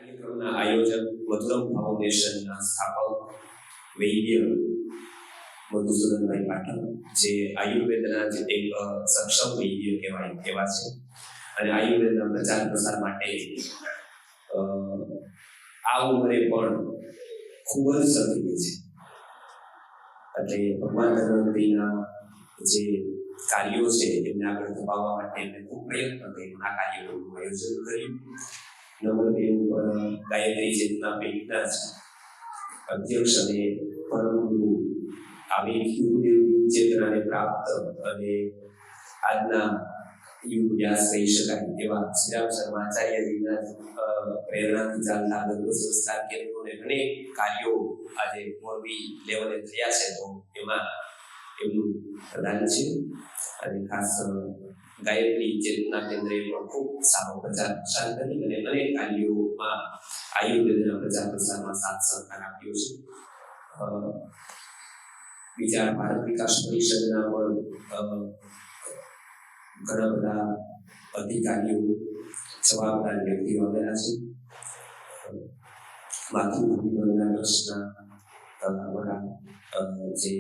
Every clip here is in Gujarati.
કાર્યક્રમના આયોજક મધુરમ ફાઉન્ડેશનના સ્થાપક વૈદ્ય મધુસૂદનભાઈ પાઠક, જે આયુર્વેદના જ એક સક્ષમ વૈદ્ય એવા છે અને આયુર્વેદના પ્રચાર પ્રસાર માટે આ ઉંમરે પણ ખૂબ જ સક્રિય છે. એટલે ભગવાન ધન્વંતરીના જે કાર્યો છે એમને આગળ ધપાવવા માટે એમને ખૂબ પ્રયત્ન કર્યો. આ કાર્યક્રમનું આયોજન કર્યું. નંબર 2 ઉપર ગાયત્રી ચેતના પીઠના જ અધ્યક્ષ અને પરમ ગુરુ આવી ગુરુદેવની ચેતનાને પ્રાપ્ત અને આજના યુગ વ્યાસ કહી શકાય એવા શ્રીરામ શર્મા આચાર્યજીના પ્રેરણાથી ચાલતા ગર્ભ સંસ્કાર કેન્દ્રો અને અનેક કાર્યો આજે મોરબી લેવલે થયા છે. તો એમાં એમનું પ્રદાન છે અને ખાસ ગાયત્રી ચેતના કેન્દ્રએ પણ ખૂબ સારો પ્રચાર પ્રસાર કરી અને અનેક કાર્યોમાં આયુર્વેદના પ્રચાર પ્રસારમાં સાથ સહકાર આપ્યો છે. બીજા ભારત વિકાસ પરિષદના પણ ઘણા બધા અધિકારીઓ જવાબદાર વ્યક્તિઓ આવેલા છે. માતૃભૂમિ બંધના ટ્રસ્ટના અમારા જે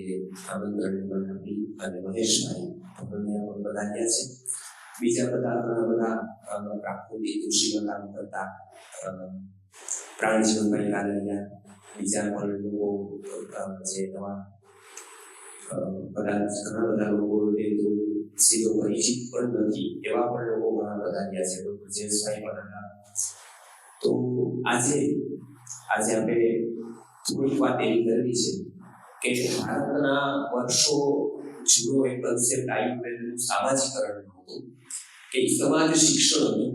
આમંત્રણ આપી અને મહેશભાઈ ભગવનિયા પણ બધાયા છે. બીજા બધા ઘણા બધા પ્રાકૃતિક કૃષિમાં કામ કરતા પ્રાણજીવનભાઈ કાલરિયા, બીજા પણ લોકો જે નવા ઘણા બધા લોકો તો સીધો પરિચિત પણ નથી એવા પણ લોકો ઘણા બધા રહ્યા છે. ડોક્ટર જેસભાઈ પણ હતા. તો આજે આપણે થોડીક વાત એવી કરવી છે કે ભારતના વર્ષો જૂનો એક કન્સેપ્ટ આયુર્વેદનું સામાજિકરણ હતું કે સમાજ શિક્ષણ હતું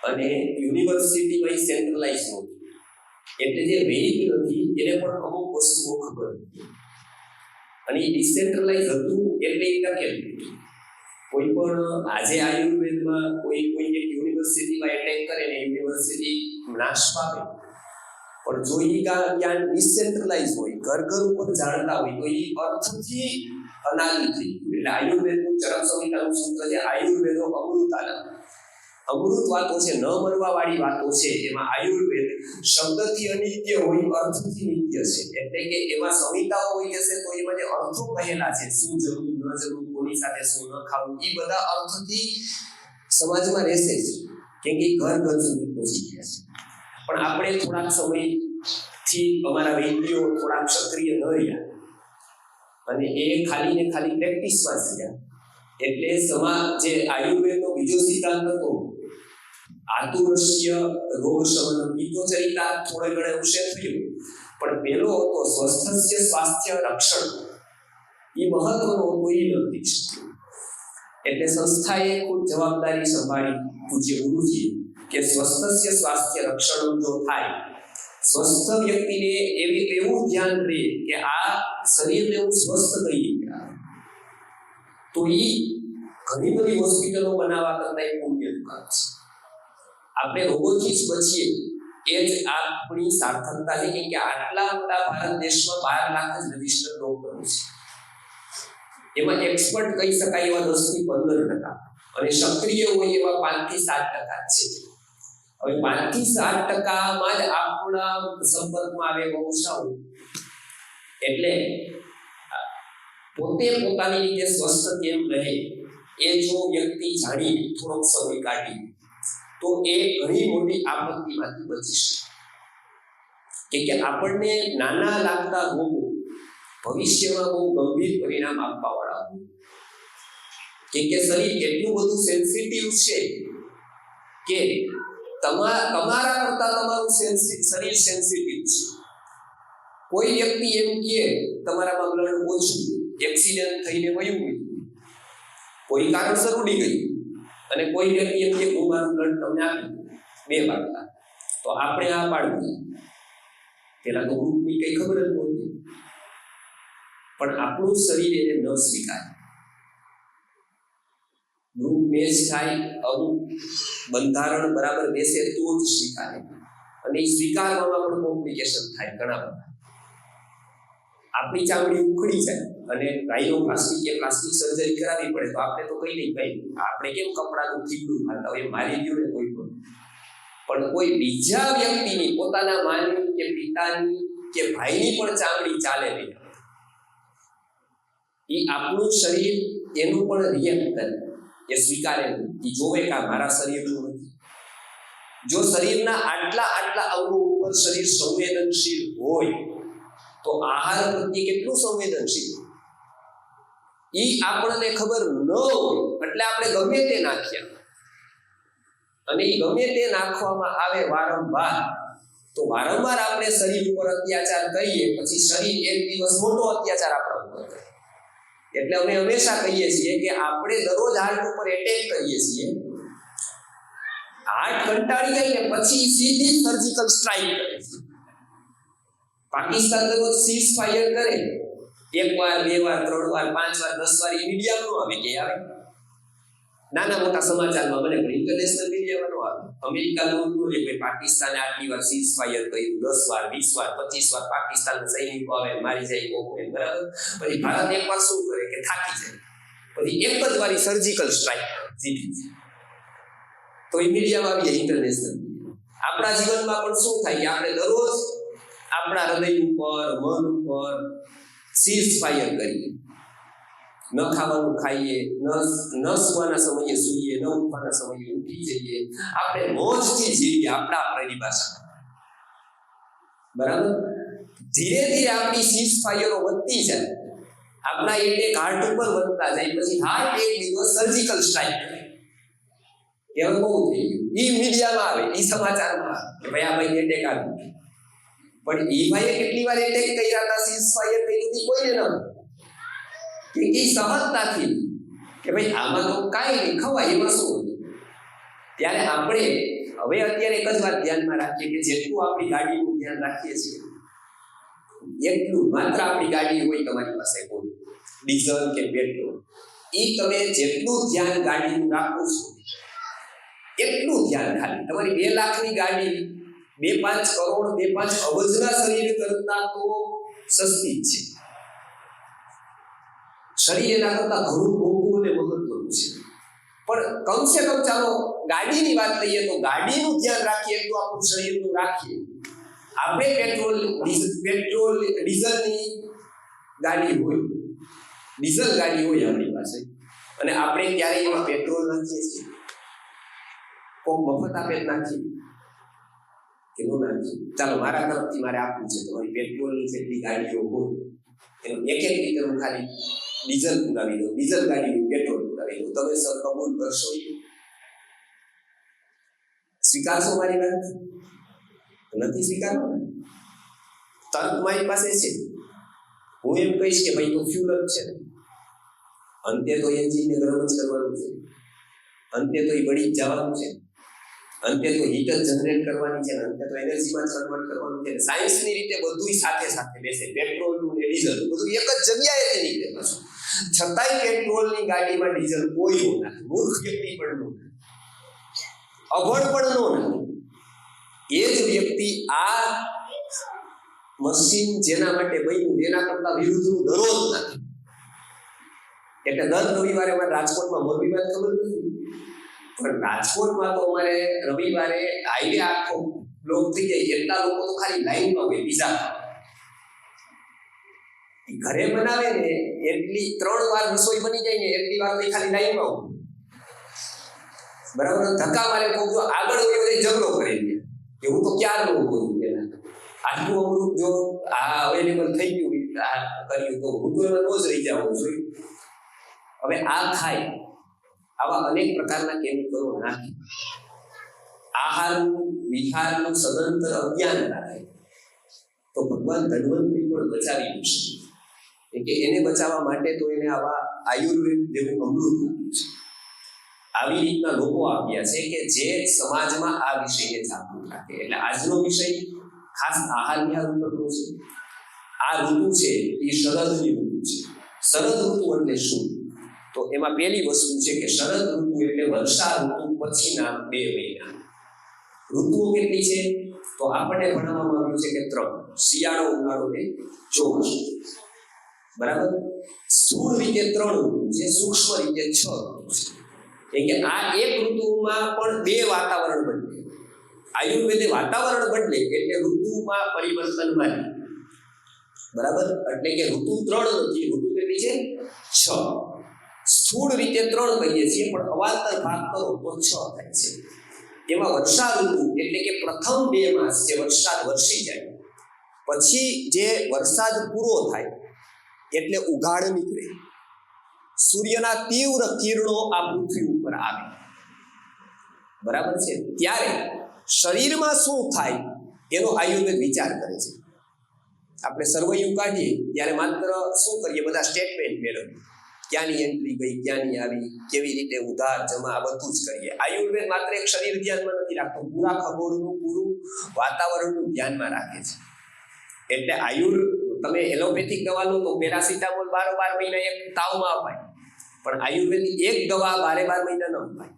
અને યુનિવર્સિટીમાં સેન્ટ્રલાઇઝ નહોતું. એટલે જે વેદ નથી એને પણ અમુક વસ્તુઓ ખબર હતી અને ડિસેન્ટ્રલાઇઝ હતું એટલે એ ટકેલું. કોઈ પણ આજે આયુર્વેદમાં કોઈ એક યુનિવર્સિટીમાં એટેક કરે ને યુનિવર્સિટી નાશ પામે, પણ જો એ જ્ઞાન ડિસેન્ટ્રલાઇઝ હોય, ઘર ઉપર જાણતા હોય તો એ અર્થથી અનાદિ થઈ ગયું. એટલે આયુર્વેદનું ચરમ સંહિતાનું સૂત્ર છે આયુર્વેદો અમૃતાલમ. અમૃત વાતો છે, ન મરવા વાળી વાતો છે. એમાં આયુર્વેદ શબ્દથી અનિત્ય હોય, અર્થથી નિત્ય છે. એટલે કે એમાં સંહિતાઓ હોય જશે તો એમાં જે અર્થો કહેલા છે, શું જરૂર ન જરૂર, કોની સાથે શું ન ખાવું, એ બધા અર્થથી સમાજમાં રહેશે જ, કેમ કે ઘર સુધી પહોંચી ગયા છે. પણ આપણે થોડાક સમયથી અમારા વૈદ્યો થોડાક સક્રિય ન રહ્યા અને એ ખાલી ને ખાલી પ્રેક્ટિસમાં જ રહ્યા. એટલે જે આયુર્વેદનો બીજો સિદ્ધાંત હતો આતુરસ્ય રોગ શમનમ, ઈ તો ચરિતાર્થ થોડે ઘણે અંશે થયું, પણ પેલો હતો સ્વસ્થસ્ય સ્વાસ્થ્ય રક્ષણ. એ મહત્વનો હતો, એ નથી શક્યો. એટલે સંસ્થાએ ખૂબ જવાબદારી સંભાળી પૂજ્ય ગુરુજી કે સ્વસ્થસ્ય સ્વાસ્થ્ય રક્ષણ જો થાય, સ્વસ્થ વ્યક્તિને એવું ધ્યાન રહે કે આ શરીરને હું સ્વસ્થ કરી ગયા, તો એ ઘણી બધી હોસ્પિટલો બનાવવા કરતા એક પુણ્યનું કામ છે. આપણે રોગોથી જ બચીએ એ જ આપણી સાર્થકતા છે. કેમ કે આટલા મોટા ભારત દેશમાં 12 લાખ જ રજિસ્ટર્ડ ડોક્ટરો છે. એમાં એક્સપર્ટ કહી શકાય એવા 10 થી 15% અને સક્રિય હોય એવા 5 થી 7% છે. હવે 5 થી 7%માં જ આપણા સંપર્કમાં આવે એવા ઓછા હોય. એટલે પોતે પોતાની રીતે સ્વસ્થ કેમ રહે એ જો વ્યક્તિ જાણી થોડોક સમય કાઢી તો એ ઘણી મોટી આપત્તિમાંથી બચી શકે. કે આપણને નાના લાગતા રોગો ભવિષ્યમાં બહુ ગંભીર પરિણામ આપવા વાળા હોય. કે શરીર એટલું બધું સેન્સિટિવ છે કે તમારા કરતા તમારું શરીર સેન્સિટિવ છે. કોઈ વ્યક્તિ એમ કે તમારામાં બ્લડ ઓછું, એક્સિડન્ટ થઈને વયું ગયું, કોઈ કારણસર ઉડી ગયું, અને કોઈ વ્યક્તિ એમ કે હું મારું બ્લડ તમને આપી 2 વાગતા, તો આપણે આ પાડવું. પેલા તો ગ્રુપની કઈ ખબર જ નહોતી, પણ આપણું શરીર એને ન સ્વીકારે. ગ્રુપ મેચ થાય, અમુક બંધારણ બરાબર બેસે તો જ સ્વીકારે, અને એ સ્વીકારવામાં પણ કોમ્પ્લિકેશન થાય ઘણા બધા. આપણી ચામડી ઉખડી જાય અને રાઇનોપ્લાસ્ટી કે પ્લાસ્ટિક સર્જરી કરાવવી પડે તો આપણે તો કઈ નહીં, ભાઈ આપણે કેમ કપડાનું થીગડું ખાતા હોય મારી ગયું ને કોઈ પણ પણ કોઈ બીજા વ્યક્તિની, પોતાના માની કે પિતાની કે ભાઈની પણ ચામડી ચાલે નહીં. એ આપણું શરીર એનું પણ રિએક્ટ કરે, એ સ્વીકારે નહીં, એ જોવે કે મારા શરીરનું નથી. જો શરીરના આટલા અંગો ઉપર શરીર સંવેદનશીલ હોય તો આહાર પ્રત્યે કેટલું સંવેદનશીલ. એ આપણને ખબર ન હોય એટલે આપણે ગમે તે નાખ્યા, અને એ ગમે તે નાખવામાં આવે વારંવાર, તો વારંવાર આપણે શરીર ઉપર અત્યાચાર કરીએ, પછી શરીર એક દિવસ મોટો અત્યાચાર આપણા ઉપર કરે. એટલે અમે હંમેશા કહીએ છીએ કે આપણે દરરોજ હાર્ટ ઉપર એટેક કરીએ છીએ. હાર્ટ કંટાળી જાય ને પછી સીધી સર્જિકલ સ્ટ્રાઇક કરે છે. પાકિસ્તાન દરરોજ સીઝ ફાયર કરે, 1 વાર 2 વાર 3 વાર 5 વાર 10 વાર, એ મીડિયામાં આવે કે આવે નાના મોટા સમાચારમાં, મને પણ ઇન્ટરનેશનલ મીડિયામાં આવે. અમેરિકાનું કે ભાઈ પાકિસ્તાને આટલી વાર સીઝ ફાયર કર્યું, 10 વાર 20 વાર 25 વાર પાકિસ્તાનના સૈનિકો આવે મારી જાય કોઈ, બરાબર. પછી ભારત એક વાર શું કરે કે થાકી જાય, પછી એક જ વારી સર્જિકલ સ્ટ્રાઇક જીતી જાય. તો એ મીડિયામાં આવી જાય, ઇન્ટરનેશનલ. આપણા જીવનમાં પણ શું થાય, આપણે દરરોજ આપણા હૃદય ઉપર, મન ઉપર સીઝ ફાયર કરીએ. ન ખાવાનું ખાઈએ, ન સુવાના સમયે સૂઈએ, ન ઉઠવાના સમયે ઉઠી જઈએ. આપણે મોજથી જીવીએ આપણા પરિભાષામાં, બરાબર. ધીરે ધીરે આપણી સીઝ ફાયરો વધતી જાય, આપણા એટેક હાર્ટ ઉપર વધતા જાય, પછી હાર્ટ એક દિવસ સર્જિકલ સ્ટ્રાઇક કરે. એવું બહુ થઈ ગયું. એ મીડિયામાં આવે, એ સમાચારમાં આવે કે ભાઈ આ ભાઈ એટેક આવ્યું. પણ એ ભાઈએ કેટલી વાર એટેક કર્યા હતા, સીઝ ફાયર કરી હતી, કોઈને ન કે એ સહજતાથી કે ભાઈ આમાં તો કાંઈ નહીં, ખવાય એમાં શું. ત્યારે આપણે હવે અત્યારે એક જ વાત ધ્યાનમાં રાખીએ કે જેટલું આપણી ગાડીનું ધ્યાન રાખીએ છીએ એટલું માત્ર આપણી ગાડી હોય તમારી પાસે, કોઈ ડીઝલ કે પેટ્રોલ, એ તમે જેટલું ધ્યાન ગાડીનું રાખો છો એટલું ધ્યાન ખાલી તમારી 2 લાખની ગાડી 2-5 કરોડ 2-5 અબજના શરીર કરતા તો સસ્તી જ છે. શરીર એના કરતા ઘણું મોંઘું અને મહત્વનું છે. પણ કમસે કમ ચાલો ગાડીની વાત લઈએ તો ગાડીનું ધ્યાન રાખીએ એટલું આપણું શરીરનું રાખીએ. આપણે ડીઝલની ગાડી હોય, ડીઝલ ગાડી હોય આપણી પાસે, અને આપણે ક્યારેય એમાં પેટ્રોલ નાખીએ છીએ, કોક મફત આપે નાખીએ કે ન નાખીએ. ચાલો મારા તરફથી મારે આપવું છે, તમારી પેટ્રોલની જેટલી ગાડીઓ હોય એનું 1-1 લીટર ખાલી ડીઝલ પુરાવી દો, ડીઝલ ગાડી પેટ્રોલ પુરાવી દો. તમે સર કબૂલ કરશો? સ્વીકારશો મારી વાત? નથી સ્વીકારવો ને? તર્ક મારી પાસે છે. હું એમ કહીશ કે ભાઈ તો ફ્યુલ જ છે ને, અંતે તો એન્જિનને ગરમ જ કરવાનું છે, અંતે તો એ બળી જ જવાનું છે, અંતે તો હીટ જ જનરેટ કરવાની છે, અંતે તો એનર્જીમાં જ કન્વર્ટ કરવાનું છે. સાયન્સની રીતે બધું સાથે સાથે બેસે, પેટ્રોલ ને ડીઝલ બધું એક જ જગ્યાએ નીકળે પાછું. છતાંય પેટ્રોલની ગાડીમાં ડીઝલ કોઈ ન નાખે, મૂર્ખ વ્યક્તિ પણ ન નાખે, અભણ પણ ન નાખે. એ જ વ્યક્તિ આ મશીન જેના માટે બન્યું એના કરતા વિરુદ્ધનું દરરોજ નાખે. એટલે દર રવિવારે અમારે રાજકોટમાં, મોરબીમાં ખબર નથી, પણ રાજકોટમાં તો અમારે રવિવારે હાઈવે આખો બ્લોક થઈ જાય. એટલા લોકો તો ખાલી લાઈનમાં હોય પીઝા ખાવા. ઘરે બનાવે ને એટલી 3 વાર રસોઈ બની જાય ને એટલી વાર તો ખાલી લાઈનમાં હોય, બરાબર. ધક્કા મારે કોઈ આગળ હોય ઝઘડો કરી દે કે હું તો ક્યાં નું કરું, પેલા આટલું અમૃત જો આ અવેલેબલ થઈ ગયું કર્યું તો હું તો એમાં રોજ રહી જવું જોઈએ. હવે આ થાય, આવા અનેક પ્રકારના કેમિકલો નાખી આહારનું વિહારનું સદંતર અજ્ઞાન રાખે તો ભગવાન ધન્વંતરી પણ બચાવી શકે. કે એને બચાવવા માટે તો એને આવા આયુર્વેદ જેવું અમૃત આપ્યું છે. આવી રીતના લોકો આપ્યા છે કે જે સમાજમાં આ વિષયને જાગૃત રાખે. એટલે આજનો વિષય ખાસ આહાર વિહાર ઉપરનો છે. આ ઋતુ છે એ શરદની ઋતુ છે. શરદ ઋતુ એટલે શું? તો એમાં પહેલી વસ્તુ છે કે શરદ ઋતુ એટલે વર્ષા ઋતુ પછીના 2 મહિના. ઋતુઓ કેટલી છે? તો આપણને ભણાવવામાં આવ્યું છે કે 3: શિયાળો, ઉનાળો ને ચોમાસું. બરાબર. સ્થૂળ રીતે 3 ઋતુ છે, સૂક્ષ્મ રીતે 6 ઋતુ છે. કે આ એક ઋતુમાં પણ 2 વાતાવરણ બને. આયુર્વેદે વાતાવરણ બદલે એટલે ઋતુમાં પરિવર્તન માની, બરાબર? એટલે કે ઋતુ 3 નથી, ઋતુ કેટલી છે? 6. સ્થૂળ રીતે 3 કહીએ છીએ, પણ અવાંતર ભાગ કરો તો 6 થાય છે. એમાં વર્ષા ઋતુ એટલે કે પ્રથમ 2 માસ જે વરસાદ વરસી જાય, પછી જે વરસાદ પૂરો થાય એટલે ઉઘાડ નીકળે, સૂર્યના તીવ્ર કિરણો આ પૃથ્વી ઉપર આવે, બરાબર છે? ત્યારે શરીરમાં શું થાય એનો આયુર્વેદ વિચાર કરે છે. આપણે સર્વૈયું કાઢીએ ત્યારે માત્ર શું કરીએ, બધા સ્ટેટમેન્ટ મેળવીએ, ક્યાંની એન્ટ્રી ગઈ, ક્યાંની આવી, કેવી રીતે ઉધાર જમા, બધું જ કરીએ. આયુર્વેદ માત્ર એક શરીર ધ્યાનમાં નથી રાખતો, પૂરા ખગોળનું, પૂરું વાતાવરણનું ધ્યાનમાં રાખે છે. એટલે તમે એલોપેથિક દવા લો તો પેરાસિટામોલ 12 મહિના એક તાવમાં અપાય, પણ આયુર્વેદની એક દવા 12 મહિના ન અપાય.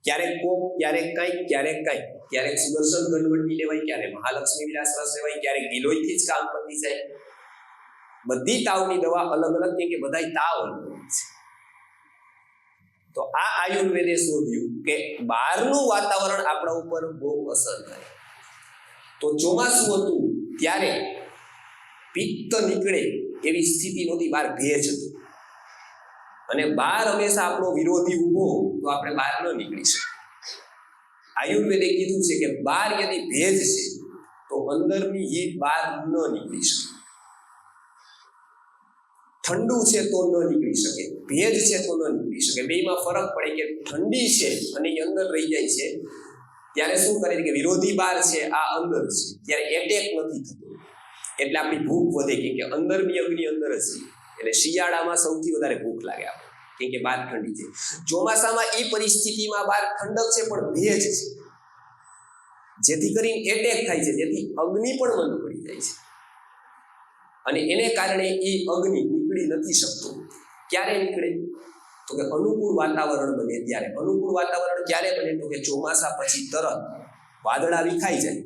ક્યારેક કોક, ક્યારેક કંઈક, ક્યારેક સુદર્શન ગણવટી લેવાય, ક્યારેક મહાલક્ષ્મી વિલાસ રસ લેવાય, ક્યારેક ગિલોયથી જ કામ પતી જાય. બધી તાવની દવા અલગ અલગ, કે બધાય તાવ અલગ છે. તો આ આયુર્વેદે શોધ્યું કે બહારનું વાતાવરણ આપણા ઉપર બહુ અસર કરે. તો ચોમાસું હતું ત્યારે પિત્ત નીકળે એવી સ્થિતિ નહોતી, બહાર ભેજ હતું, અને બહાર હંમેશા આપણો વિરોધી ઊભો તો આપણે બહાર ન નીકળી શકીએ. આયુર્વેદે કીધું છે કે બહાર યદિ ભેજ છે તો અંદરની હીટ બહાર ન નીકળી શકે. ઠંડુ છે તો ન નીકળી શકે, ભેજ છે તો ન નીકળી શકે. બેમાં ફરક પડે કે ઠંડી છે અને એ અંદર રહી જાય છે, ત્યારે શું કરે કે વિરોધી બહાર છે, આ અંદર છે, ત્યારે એટેક નથી થતો, એટલે આપણી ભૂખ વધે, કે અંદરની અગ્નિ અંદર જ છે. એટલે શિયાળામાં સૌથી વધારે ભૂખ લાગે આપણે, કેમ કે બહાર ઠંડી છે. ચોમાસામાં એ પરિસ્થિતિમાં બહાર ઠંડક છે પણ ભેજ છે, જેથી કરીને એટેક થાય છે, જેથી અગ્નિ પણ બંધ પડી જાય છે, અને એને કારણે એ અગ્નિ નીકળી નથી શકતો. ક્યારે નીકળે? તો કે અનુકૂળ વાતાવરણ બને ત્યારે. અનુકૂળ વાતાવરણ ક્યારે બને? તો કે ચોમાસા પછી તરત વાદળા વિખાઈ જાય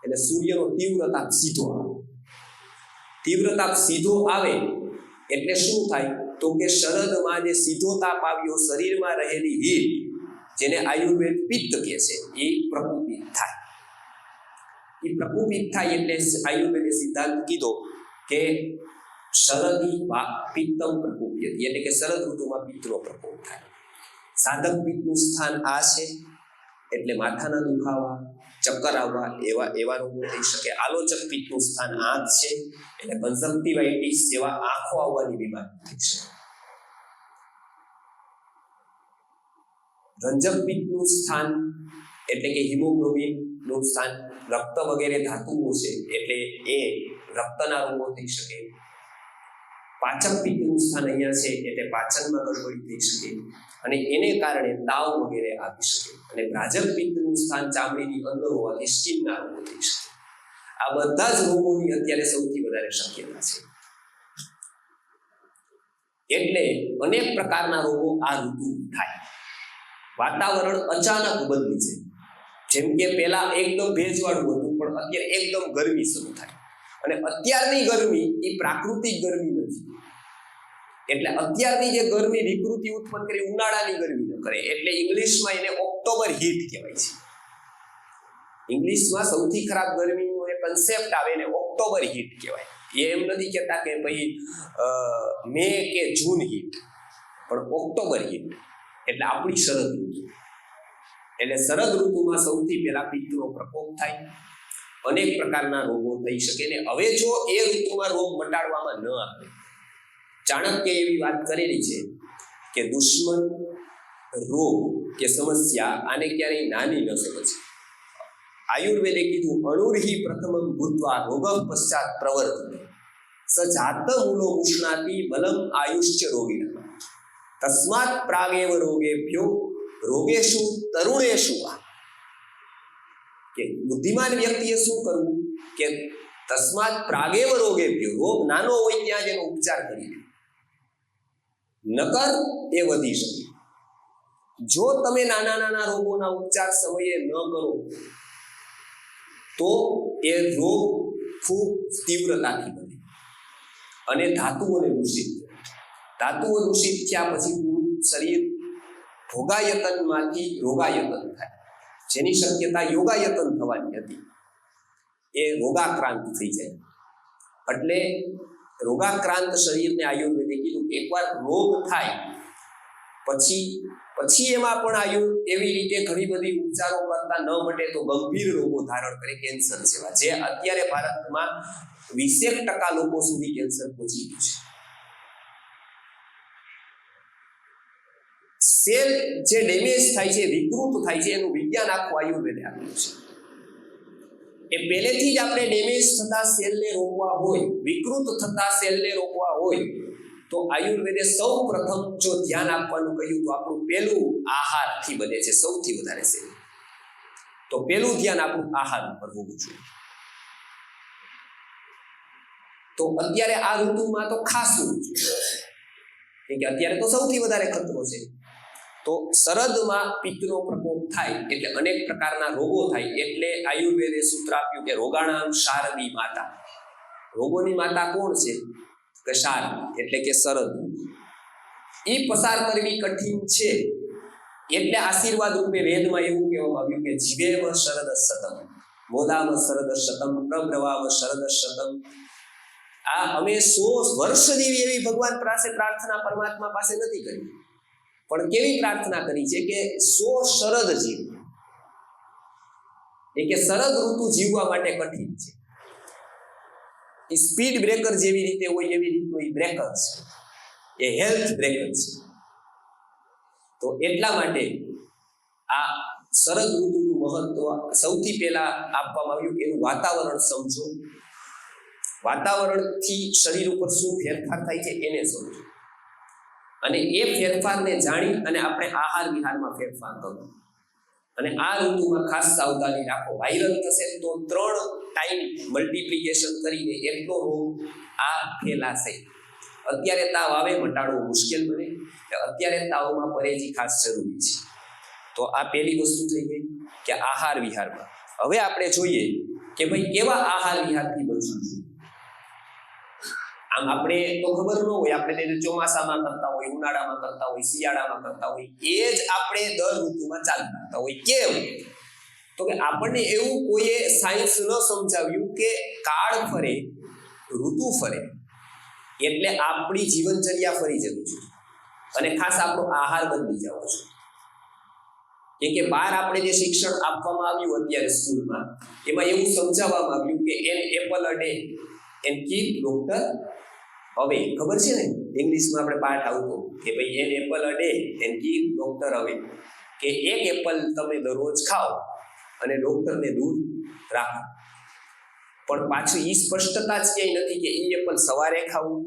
એટલે સૂર્યનો તીવ્રતાપ સીધો આવે. તીવ્રતાપ સીધો આવે એટલે શું થાય? તો કે શરદમાં જે સીધો તાપ આવ્યો, શરીરમાં રહેલી હીટ, જેને આયુર્વેદ પિત્ત કહે છે, એ પ્રકુપિત થાય. એ પ્રકુપિત થાય એટલે આયુર્વેદે સિદ્ધાંત કીધો કે શરદી પિત્તમ પ્રકોપ્યતિ, એટલે કે શરદ ઋતુમાં પિત્તનો પ્રકોપ થાય. સાધક પિત્તનું સ્થાન આ છે, એટલે માથાના દુખાવા, ચક્કર આવવા એવા રોગો થઈ શકે. આલોચક પિત્તનું સ્થાન આંખ છે, એટલે કન્જક્ટિવાઇટિસ જેવા આંખો આવવાની બીમારી થઈ શકે. રંજક પિત્તનું સ્થાન એટલે કે હિમોગ્લોબિનનું સ્થાન, રક્ત વગેરે ધાતુઓ છે, એટલે એ રક્તના રોગો થઈ શકે. પાચક પિત્તનું સ્થાન અહીંયા છે, એટલે પાચનમાં ગડબડી થઈ શકે, અને એને કારણે તાવ વગેરે આવી શકે. અને પ્રાજક પિત્તનું સ્થાન ચામડીની અંદર હોવાથી સ્કિનના રોગો થઈ શકે. આ બધા જ રોગોની અત્યારે સૌથી વધારે શક્યતા છે. એટલે અનેક પ્રકારના રોગો આ ઋતુ થાય. વાતાવરણ અચાનક બદલી છે. જેમ કે પહેલા એકદમ ભેજવાળું હતું, પણ અત્યારે એકદમ ગરમી શરૂ થાય. અને અત્યારની ગરમી એ પ્રાકૃતિક ગરમી નથી, એટલે અત્યારની જે ગરમી વિકૃતિ ઉત્પન્ન કરી ઉનાળાની ગરમી ન કરે, એટલે ઇંગ્લિશમાં એને ઓક્ટોબર હીટ કહેવાય છે. ઇંગ્લિશમાં સૌથી ખરાબ ગરમીનો એક કન્સેપ્ટ આવે એને ઓક્ટોબર હીટ કહેવાય. એ એમ નથી કહેતા કે ભાઈ મે કે જૂન હીટ, પણ ઓક્ટોબર હીટ એટલે આપણી શરદ ઋતુ. એટલે શરદ ઋતુમાં સૌથી પહેલા પિત્તનો પ્રકોપ થાય, અનેક પ્રકારના રોગો થઈ શકે. ને હવે જો એ ઋતુમાં રોગ મટાડવામાં ન આવે, ચાણક્ય એવી વાત કરેલી છે કે દુશ્મન, રોગ કે સમસ્યા આને ક્યારેય નાની ન સમજે. આયુર્વેદે કીધું અણુર્હિ પ્રથમમ ભૂત્વા રોગ પશ્ચાત પ્રવર્તતે સજાત મૂલો ઉષ્ણાતિ બલમ આયુષ્ચ રોગિણ તસ્માત પ્રાગેવ રોગેભ્યો રોગેશુ તરુણેશુ. કે બુદ્ધિમાન વ્યક્તિએ શું કરવું કે તસ્માત પ્રાગેવ રોગેભ્યો, રોગ નાનો હોય ત્યાં જ એનો ઉપચાર કરી દે, નકર એ વધી શકે. જો તમે નાના રોગોના ઉપચાર સમયે ન કરો તો એ રોગ ખૂબ તીવ્રતાથી બને અને ધાતુઓને દૂષિત કરે. ધાતુઓ દૂષિત થયા પછી પૂરું શરીર ભોગાયતનમાંથી રોગાયતન થાય, જેની શક્યતા યોગાયતન થવાની હતી એ રોગાક્રાંત થઈ જાય. એટલે રોગાક્રાંત શરીરને આયુર્વેદે કીધું કે એકવાર રોગ થાય પછી એમાં પણ એવી રીતે ઘણી બધી ઉપચારો કરતા ન મટે તો ગંભીર રોગો ધારણ કરે, કેન્સર જેવા, જે અત્યારે ભારતમાં 20% લોકો સુધી કેન્સર પહોંચી ગયું છે. સેલ જે ડેમેજ થાય છે, વિકૃત થાય છે, એનું વિજ્ઞાન આખું આયુર્વેદે આપ્યું છે. એ પહેલેથી જ આપણે ડેમેજ થતા સેલને રોકવા હોય, વિકૃત થતા સેલને રોકવા હોય તો આયુર્વેદે સૌ પ્રથમ જો ધ્યાન આપવાનું કહ્યું તો આપણું પહેલું આહારથી બને છે સૌથી વધારે સેલ. તો પહેલું ધ્યાન આપણું આહાર ઉપર હોવું જોઈએ. તો અત્યારે આ ઋતુમાં તો ખાસ હોવું જોઈએ કે અત્યારે તો સૌથી વધારે ખતરો છે. તો શરદમાં પિત્તનો પ્રકોપ થાય એટલે અનેક પ્રકારના રોગો થાય. એટલે આયુર્વેદે સૂત્ર આપ્યું કે રોગાણામ શારદી માતા. રોગોની માતા કોણ છે? કે શારદી, એટલે કે શરદ. એ પસાર કરવી કઠિન છે. એટલે આશીર્વાદ રૂપે વેદમાં એવું કહેવામાં આવ્યું કે જીવેમ શરદ શતમ, મોદામ શરદ શતમ, પ્રબ્રવામ શરદ શતમ. આ અમે 100 વર્ષ જેવી એવી ભગવાન પાસે પ્રાર્થના પરમાત્મા પાસે નથી કરી, પણ કેવી પ્રાર્થના કરી છે કે 100 શરદ જીવ. એ કે શરદ ઋતુ જીવવા માટે કઠિન છે. એ સ્પીડ બ્રેકર જેવી રીતે હોય એવી રીતનું એ બ્રેકર છે, એ હેલ્થ બ્રેકર છે. તો એટલા માટે આ શરદ ઋતુનું મહત્વ સૌથી પહેલા આપવામાં આવ્યું કે એનું વાતાવરણ સમજો, વાતાવરણથી શરીર ઉપર શું ફેરફાર થાય છે એને સમજો, અને એ ફેરફારને જાણી અને આપણે આહાર વિહારમાં ફેરફાર કરવો. અને આ ઋતુમાં ખાસ સાવધાની રાખો. વાયરલ થશે તો 3 ટાઈમ મલ્ટીપ્લિકેશન કરીને એટલો રોગ આ ફેલાશે. અત્યારે તાવ આવે મટાડવો મુશ્કેલ બને, અત્યારે તાવમાં પરેજી ખાસ જરૂરી છે. તો આ પહેલી વસ્તુ થઈ ગઈ કે આહાર વિહારમાં. હવે આપણે જોઈએ કે ભાઈ કેવા આહાર વિહારથી બચવું જોઈએ. આમ આપણે તો ખબર ન હોય, આપણે ચોમાસામાં કરતા હોય, ઉનાળામાં કરતા હોય, શિયાળામાં કરતા હોય, એ જ આપણે દર ઋતુમાં ચાલુ કરતા હોય. કેમ? તો કે આપણને એવું કોઈએ સાયન્સ ન સમજાવ્યું કે કાળ ફરે, ઋતુ ફરે, એટલે આપણી જીવનચર્યા ફરી જવી જોઈએ અને ખાસ આપણો આહાર બદલી જવો જોઈએ. કેમ કે બહાર આપણે જે શિક્ષણ આપવામાં આવ્યું અત્યારે સ્કૂલમાં, એમાં એવું સમજાવવામાં આવ્યું કે an apple a day and keep doctor અવે. ખબર છે ને, ઇંગ્લિશમાં આપણે પાઠ આવતો કે ભાઈ an apple a day and keep doctor અવે, કે એક એપલ તમે દરરોજ ખાઓ અને ડોક્ટરને દૂર રાખો. પણ પાછું એ સ્પષ્ટતા જ ક્યાંય નથી કે એ એપલ સવારે ખાવું,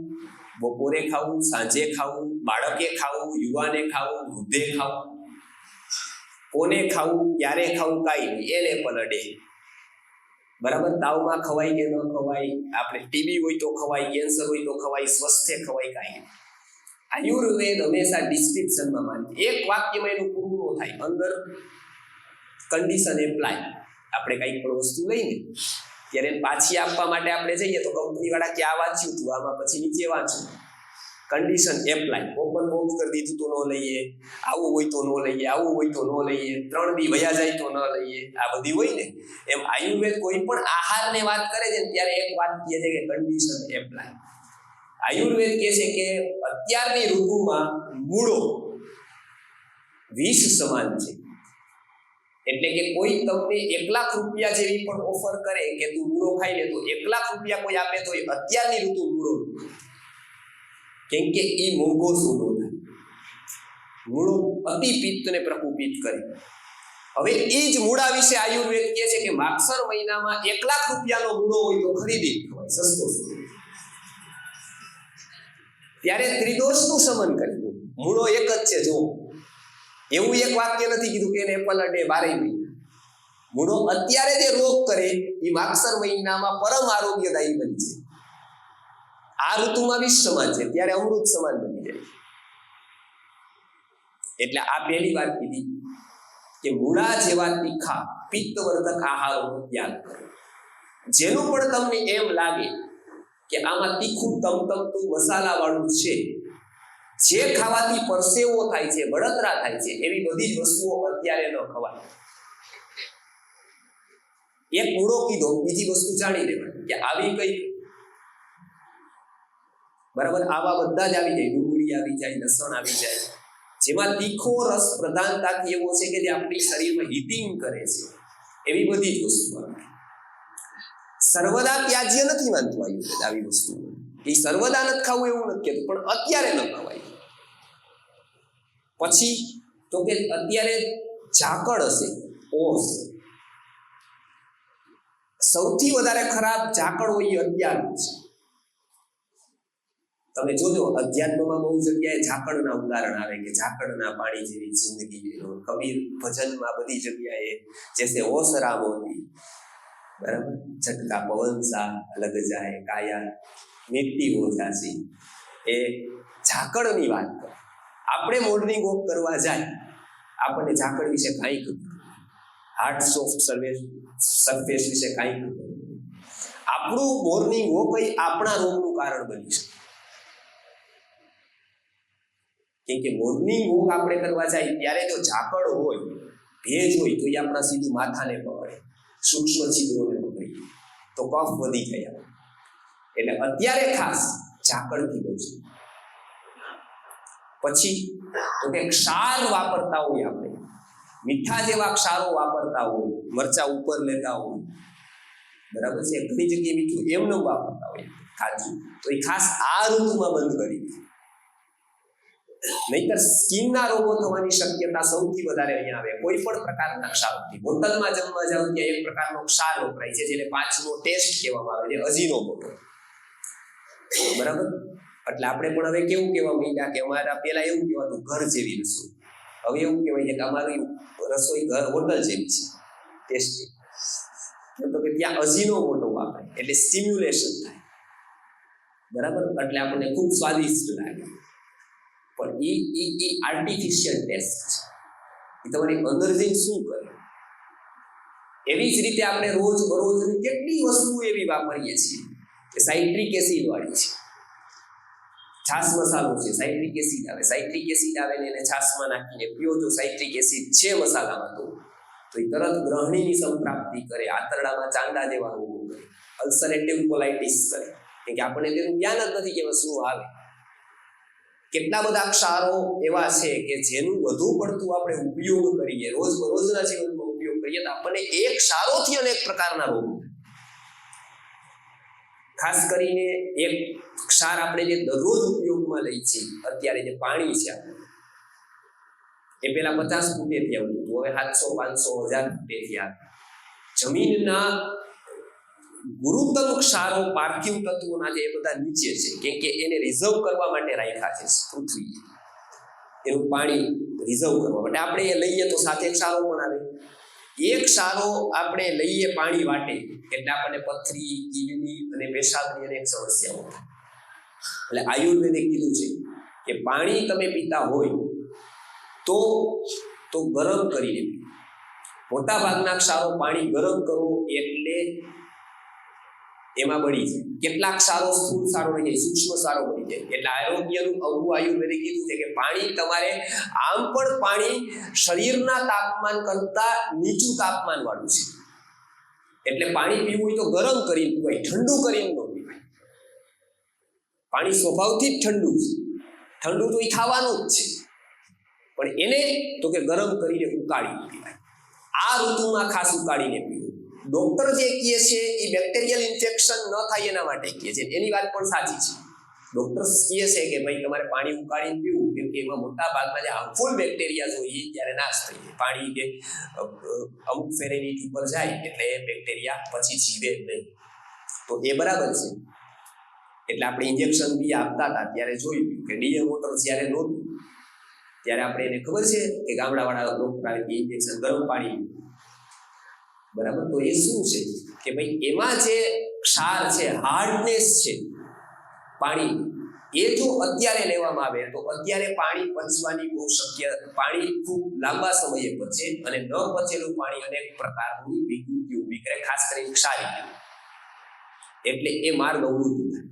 બપોરે ખાવું, સાંજે ખાવું, બાળકે ખાવું, યુવાને ખાવું, વૃદ્ધે ખાવું, કોને ખાવું, ક્યારે ખાવું, કાંઈ નહીં. An apple a day. બરાબર? તાવમાં ખવાય કે ન ખવાય, આપણે ટીબી હોય તો ખવાય, કેન્સર હોય તો ખવાય, સ્વસ્થે ખવાય, કાંઈ. આયુર્વેદ હંમેશા ડિસ્ક્રિપ્શનમાં માને. એક વાક્યમાં એનું પૂરું ન થાય, અંદર કન્ડિશન એપ્લાય. આપણે કંઈક પણ વસ્તુ લઈને ત્યારે પાછી આપવા માટે આપણે જઈએ તો કંપનીવાળા કે આ વાંચ્યું હતું, આમાં પછી નીચે વાંચું, કન્ડિશન એપ્લાય. ઓપન બોક્સ કરી દીધું તો ન લઈએ, આવું હોય તો ન લઈએ, આવું હોય તો ન લઈએ, 3 દી વયા જાય તો ન લઈએ, આ બધી હોય ને. એમ આયુર્વેદ કોઈ પણ આહારને વાત કરે છે ને ત્યારે એક વાત કહે છે કે કન્ડિશન એપ્લાય. આયુર્વેદ કહે છે કે અત્યારની ઋતુમાં મૂળો વિષ સમાન છે. એટલે કે કોઈ તમને 1 લાખ રૂપિયા જેવી પણ ઓફર કરે કે તું મૂળો ખાઈ લે, તો 1 લાખ રૂપિયા કોઈ આપે તો અત્યારની ઋતુ મૂળો, કેમ કે એ મોંઘો સોદો થાય. મૂળો અતિ પિત્તને પ્રકુપિત કરે. હવે એ જ મૂળા વિશે આયુર્વેદ કહે છે કે માગસર મહિનામાં 1 લાખ રૂપિયાનો મૂળો હોય તો ખરીદી ખવાય, સસ્તો. ત્યારે ત્રિદોષનું શમન કર્યું. મૂળો એક જ છે. જો એવું એક વાક્ય નથી કીધું કે એને એપલ અ ડે 12 મહિના. મૂળો અત્યારે જે રોગ કરે એ માગસર મહિનામાં પરમ આરોગ્યદાયી બની છે. આ ઋતુમાં વિષ સમાન છે, ત્યારે અમૃત સમાન બની જાય. એટલે આ પહેલી વાત કીધી કે મૂળા જેવા તીખા પિત્તવર્ધક આહારોનો ત્યાગ કરો. જેનું પણ તમને એમ લાગે કે આમાં તીખું તમતમતું મસાલાવાળું છે, જે ખાવાથી પરસેવો થાય છે, બળતરા થાય છે, એવી બધી જ વસ્તુઓ અત્યારે ન ખવાય. એક મૂળો કીધો, બીજી વસ્તુ જાણી લેવાની કે આવી કઈ, બરાબર, આવા બધા જ આવી જાય, ડુંગળી આવી જાય, લસણ આવી જાય, જેમાં તીખો રસ પ્રધાનતાથી એવો છે કે જે આપણી શરીરમાં હીટિંગ કરે છે, એવી બધી જ વસ્તુ આવે. સર્વદા ત્યાજ્ય નથી માનતું આયુર્વેદ આવી વસ્તુ, એ સર્વદા નથી ખાવું એવું નથી કહેતું, પણ અત્યારે ન ખવાય. પછી તો કે અત્યારે ઝાકળ હશે, ઓસ, સૌથી વધારે ખરાબ ઝાકળ હોય એ અત્યારનું છે. તમે જોજો અધ્યાત્મમાં બહુ જગ્યાએ ઝાકળના ઉદાહરણ આવે કે ઝાકળના પાણી જેવી જિંદગી, કબીર ભજનમાં બધી જગ્યાએ જૈસે ઓસ રામ હોતી, બરાબર, ઝટકા પવન સા લગ જાય કાયા મિટ્ટી હો જાસી, એ ઝાકળની વાત કરે. આપણે મોર્નિંગ વોક કરવા જાય, આપણને ઝાકળ વિશે કાંઈ ખબર, હાર્ડ સોફ્ટ સરફેસ વિશે કાંઈ ખબર. આપણું મોર્નિંગ વોક આપણા રોગનું કારણ બની છે. કેમ કે મોર્નિંગ વોક આપણે કરવા જાય ત્યારે જો ઝાકળ હોય, ભેજ હોય, તો એ આપણા સીધું માથાને પકડે, સૂક્ષ્મ છિદ્રોને પકડી, તો કફ વધી જાય. એટલે અત્યારે ખાસ ઝાકળથી બચવું. પછી તો કે ક્ષાર વાપરતા હોય, આપણે મીઠા જેવા ક્ષારો વાપરતા હોય, મરચા ઉપર લેતા હોય, બરાબર છે, ઘણી જગ્યાએ મીઠું એમને વાપરતા હોય કાજુ, તો એ ખાસ આ ઋતુમાં બંધ કરી દે. નહીતર સ્કિનના રોગો થવાની શક્યતા સૌથી વધારે અહીંયા આવે કોઈ પણ પ્રકારના ક્ષારથી. હોટલમાં જમવા જાવ ત્યાં એક પ્રકારનો ક્ષાર વપરાય છે, જેને 5મો ટેસ્ટ કહેવામાં આવે છે, અજીનોમોટો, બરાબર. એટલે આપણે પણ હવે કેવું કહેવા માંડ્યા કે અમારા પેલા એવું કહેવાતું ઘર જેવી રસોઈ, હવે એવું કહેવાય છે કે અમારી રસોઈ ઘર હોટલ જેવી છે, ટેસ્ટી. કેમ તો કે ત્યાં અજીનોમોટો વાપરે એટલે સ્ટિમ્યુલેશન થાય, બરાબર, એટલે આપણને ખૂબ સ્વાદિષ્ટ લાગે. પણ એ આર્ટિફિશિયલ ટેસ્ટ છે, એ તમારી અંદર જઈને શું કરે. એવી જ રીતે આપણે રોજ બરોજની કેટલી વસ્તુ એવી વાપરીએ છીએ કે સાઇટ્રિક એસિડ વાળી છે. છાસ મસાલો છે, સાઇટ્રિક એસિડ આવે, સાઇટ્રિક એસિડ આવે ને એને છાસમાં નાખીને પીઓ, જો સાઇટ્રિક એસિડ છે મસાલામાં તો એ તરત ગ્રહણીની સંપ્રાપ્તિ કરે, આંતરડામાં ચાંદા જેવા રોગો કરે, અલ્સરેટિવ કોલાઇટિસ કરે. કેમ કે આપણને તેનું જ્ઞાન જ નથી કે શું આવે. કેટલા બધા ક્ષારો એવા છે કે જેનું વધુ પડતું આપણે ઉપયોગ કરીએ, રોજ બરોજના જીવનમાં ઉપયોગ કરીએ, તો આપણને એક ક્ષારોથી અનેક પ્રકારના રોગ. ખાસ કરીને એક ક્ષાર આપણે જે દરરોજ ઉપયોગમાં લઈએ છીએ, અત્યારે જે પાણી છે આપણું, એ પેલા 50 ફૂટેથી આવતું હતું, હવે 700, 500, 1000 ફૂટેથી આવે. જમીનના ગુરુતમ ક્ષારો, પાર્થિવ તત્વોના જે એ બધા નીચે છે, કેમ કે એને રિઝર્વ કરવા માટે રાખ્યા છે પૃથ્વીએ, એનું પાણી રિઝર્વ કરવા માટે. આપણે એ લઈએ તો સાથે ક્ષારો પણ આવે. એક ક્ષારો આપણે લઈએ પાણી વાટે એટલે આપણને પથરી, કિડની અને પેશાબની અનેક સમસ્યાઓ થાય. એટલે આયુર્વેદે કીધું છે કે પાણી તમે પીતા હોય તો ગરમ કરીને પીવો. મોટા ભાગના ક્ષારો પાણી ગરમ કરો એટલે એમાં બળી જાય. કેટલાક ક્ષારો સ્થૂળ ક્ષારો રહી જાય, સૂક્ષ્મ ક્ષારો બળી જાય. એટલે આરોગ્યનું અવગું આયુર્વેદે કીધું છે કે પાણી તમારે આમ પણ પાણી શરીરના તાપમાન કરતા નીચું તાપમાન વાળું છે. એટલે પાણી પીવું હોય તો ગરમ કરીને પીવાય, ઠંડુ કરીને ન પીવાય. પાણી સ્વભાવથી જ ઠંડુ છે, ઠંડુ તો એ ખાવાનું જ છે, પણ એને તો કે ગરમ કરીને ઉકાળીને પીવાય. આ ઋતુમાં ખાસ ઉકાળીને પીવું. ડોક્ટર જે કહે છે એ બેક્ટેરિયલ ઇન્ફેક્શન ન થાય એના માટે કહે છે, એની વાત પણ સાચી છે. ડોક્ટર કહે છે કે ભાઈ તમારે પાણી ઉકાળીને પીવું, કેમ કે એમાં મોટા ભાગના જે હાર્મફુલ બેક્ટેરિયા જોઈએ ત્યારે નાશ થઈ જાય. પાણી જે અમુક ફેરેનહીટ ઉપર જાય એટલે એ બેક્ટેરિયા પછી જીવે નહીં, તો એ બરાબર છે. એટલે આપણે ઇન્જેક્શન બી આપતા હતા ત્યારે જોયું કે ડીએ મોટર જ્યારે નહોતું ત્યારે આપણે એને ખબર છે કે ગામડાવાળા ડોક્ટર આવે કે ઇન્જેક્શન ગરમ પાણી, બરાબર. તો એ શું છે કે ભાઈ એમાં જે ક્ષાર છે, હાર્ડનેસ છે પાણી, એ જો અત્યારે લેવામાં આવે તો અત્યારે પાણી પચવાની બહુ શક્ય, પાણી ખૂબ લાંબા સમયે પચે, અને ન પચેલું પાણી અનેક પ્રકારની વિકૃતિ ઊભી કરે, ખાસ કરીને ક્ષારી. એટલે એ માર્ગ અવરુદ્ધ થાય.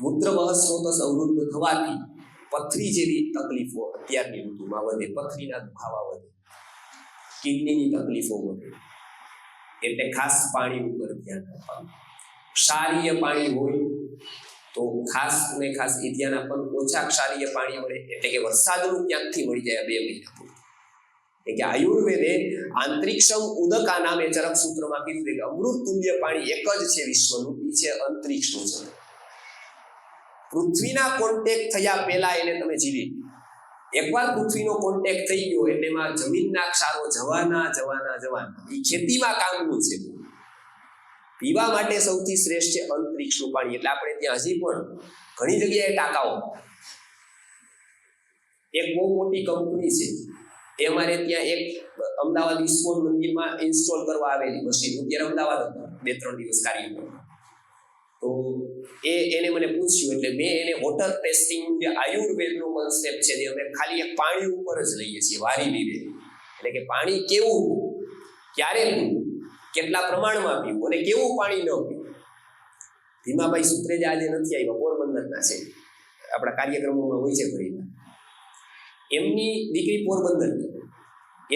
મૂત્રવહ સ્ત્રોત અવરુદ્ધ થવાથી પથરી જેવી તકલીફો અત્યારની ઋતુમાં વધે, પથરીના દુખાવા વધે, કિડનીની તકલીફો વધે. એટલે ખાસ પાણી ઉપર ધ્યાન આપવાનું. ક્ષારીય પાણી હોય તો ખાસ ને ખાસ એ ધ્યાન આપવાનું. ઓછા ક્ષારીય પાણી મળે એટલે કે વરસાદનું ક્યાંકથી મળી જાય 2 મહિના પૂરતું. એટલે કે આયુર્વેદે આંતરિક્ષમ ઉદકા નામે ચરક સૂત્રમાં કીધું કે અમૃત તુલ્ય પાણી એક જ છે વિશ્વનું, એ છે અંતરિક્ષનું જળ. પૃથ્વીના કોન્ટેક્ટ થયા પહેલા એને તમે જીવી. એકવાર પૃથ્વીનો કોન્ટેક્ટ થઈ ગયો એટલે એમાં જમીનના ક્ષારો જવાના એ ખેતીમાં કામનું છે. પીવા માટે સૌથી શ્રેષ્ઠ છે અંતરિક્ષનું પાણી. એટલે આપણે ત્યાં હજી પણ ઘણી જગ્યાએ ટાંકાઓ, એક બહુ મોટી કંપની છે એ અમારે ત્યાં એક અમદાવાદ ઇસ્કોન મંદિરમાં ઇન્સ્ટોલ કરવા આવેલી મશીન. અત્યારે અમદાવાદ હતા 2-3 દિવસ કાર્યક્રમ, તો એને મને પૂછ્યું એટલે મેં એને વોટર ટેસ્ટિંગ જે આયુર્વેદનો કોન્સેપ્ટ છે જે અમે ખાલી એક પાણી ઉપર જ લઈએ છીએ વારી લીધે. એટલે કે પાણી કેવું, ક્યારે પીવું, કેટલા પ્રમાણમાં પીવું અને કેવું પાણી ન પીવું. ભીમાભાઈ સુત્રેજા આજે નથી આવ્યા, પોરબંદરના છે, આપણા કાર્યક્રમોમાં હોય છે ઘણી વાર. એમની દીકરી પોરબંદર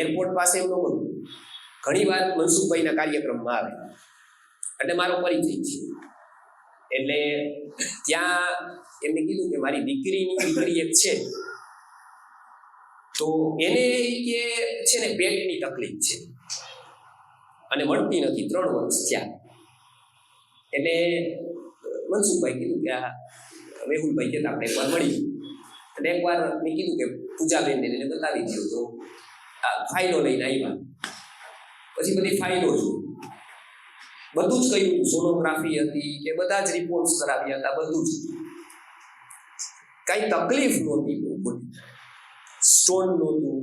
એરપોર્ટ પાસે એમનો બનવું ઘણી વાર મનસુખભાઈના કાર્યક્રમમાં આવે એટલે મારો પરિચય છે. એટલે ત્યાં એમને કીધું કે મારી દીકરી એક છે, તો એને કે છે ને પેટની તકલીફ છે અને મળતી નથી, 3 વર્ષ થયા. એટલે મનસુખભાઈ કીધું કે આ મેહુલભાઈ કહેતા આપણે એકવાર મળી. અને એકવાર મેં કીધું કે પૂજાબેનને એને બતાવી દો, તો આ ફાઇલો લઈને આવ્યા. પછી બધી ફાઇલો જોઈ, બધું જ કહ્યું, સોનોગ્રાફી હતી કે બધા જ રિપોર્ટ્સ કરાવ્યા હતા, બધું જ. કાંઈ તકલીફ નહોતી, સ્ટોન નહોતું,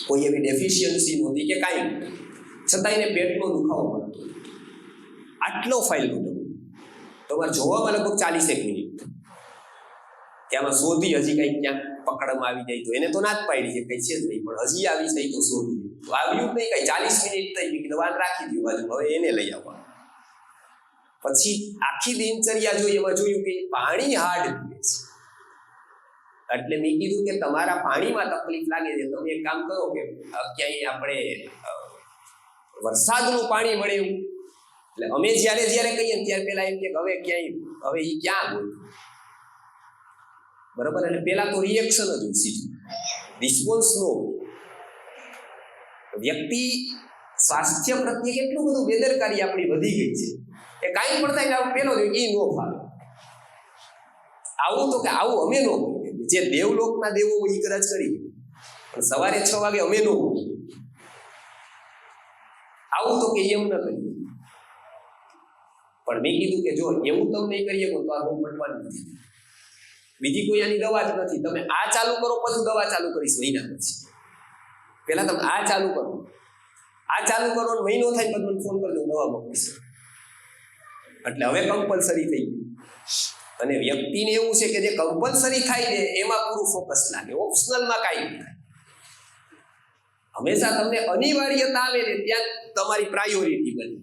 કોઈ એવી ડેફિશિયન્સી નહોતી કે કાંઈ નહોતું, છતાં એને પેટનો દુખાવો મળતો. આટલો ફાઇલ નહોતો. તમારે જોવામાં લગભગ 40 મિનિટ કે આમાં શોધી હજી કંઈક ક્યાંક પકડમાં આવી જાય તો એને તો ના જ પાડી છે, કંઈ છે જ નહીં, પણ હજી આવી થઈ તો શોધી તો આવ્યું જ નહીં. કાંઈ 40 મિનિટ થઈ ગઈ, દવા રાખી દઉં બાજુ, હવે એને લઈ આવવા. પછી આખી દિનચર્યા જોઈ, એમાં જોયું કે પાણી હાર્ડ પીવે છે. એટલે મેં કીધું કે તમારા પાણીમાં તકલીફ લાગે છે, તમે એક કામ કરો કે ક્યાંય આપણે વરસાદનું પાણી મળે એવું. એટલે અમે જ્યારે કહીએ ત્યારે પેલા એમ કે હવે ક્યાંય, હવે એ ક્યાં બોલ, બરાબર. એટલે પેલા તો રિએક્શન જ સીધું, રિસ્પોન્સ નો. વ્યક્તિ સ્વાસ્થ્ય પ્રત્યે કેટલું બધું બેદરકારી આપણી વધી ગઈ છે. એ કાંઈ પણ થાય પેલો એ નો ફાવે. આવું તો કે આવું અમે નો, જે દેવલોકના દેવો એ કદાચ કરી, પણ સવારે 6 વાગે અમે નો, આવું તો કે એમ ન કરીએ. પણ મેં કીધું કે જો એવું તમે નહીં કરીએ તો આ રોગ મટવાનું નથી. બીજી કોઈ આની દવા જ નથી. તમે આ ચાલુ કરો પછી દવા ચાલુ કરીશ મહિના પછી. પહેલા તમે આ ચાલુ કરો ને મહિનો થાય પછી મને ફોન કરજો, દવા મોકલીશ. એટલે હવે કમ્પલસરી થઈ ગયું. અને વ્યક્તિને એવું છે કે જે કમ્પલસરી થાય ને એમાં પૂરું ફોકસ લાગે, ઓપ્શનલમાં કાંઈ નહીં થાય. હંમેશા તમને અનિવાર્યતા આવે ને ત્યાં તમારી પ્રાયોરિટી બને.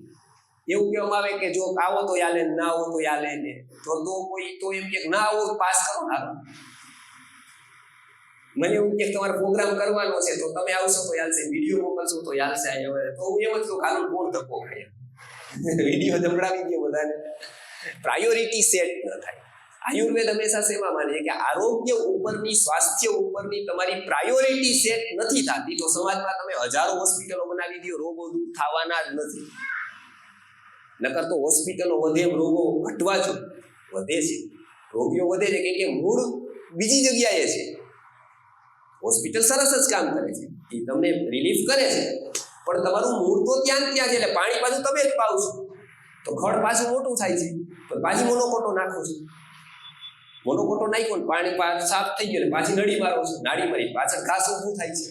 એવું કહેવામાં આવે કે જો આવો તો યાલે, ના આવો તો યાલે ને, તો કોઈ તો એમ કે ના આવો પાસ કરો ને. મને એવું કે તમારે પ્રોગ્રામ કરવાનો છે તો તમે આવશો તો યાલશે, વિડીયો મોકલશો તો યાલશે. તો હું એમ જ કહું કાનું કોણ ધક્કો ખાય, વિડીયો જમડાવી દો બધાને. પ્રાયોરિટી સેટ ન થાય. આયુર્વેદ હંમેશા સેવા માને છે કે આરોગ્ય ઉપરની, સ્વાસ્થ્ય ઉપરની તમારી પ્રાયોરિટી સેટ નથી થતી તો સમાજમાં તમે હજારો હોસ્પિટલો બનાવી દો, રોગો દૂર થવાના જ નથી. નકર તો હોસ્પિટલો વધે, રોગો ઘટવા જ વધે છે. રોગીઓ વધે છે કે મૂળ બીજી જગ્યાએ છે. હોસ્પિટલ સરસ જ કામ કરે છે, એ તમને રિલીફ કરે છે, પણ તમારું મૂળ તો ત્યાં છે. એટલે પાણી પાછું તમે જ પાવ છો તો ખડ પાછું મોટું થાય છે, તો પાછી મોનોકોટો નાખો છો. મોનોકોટો નાખ્યો ને પાણી સાફ થઈ ગયો ને પાછી નળી મારો છો, નાળી મારી પાછળ ઘાસ ઊભું થાય છે,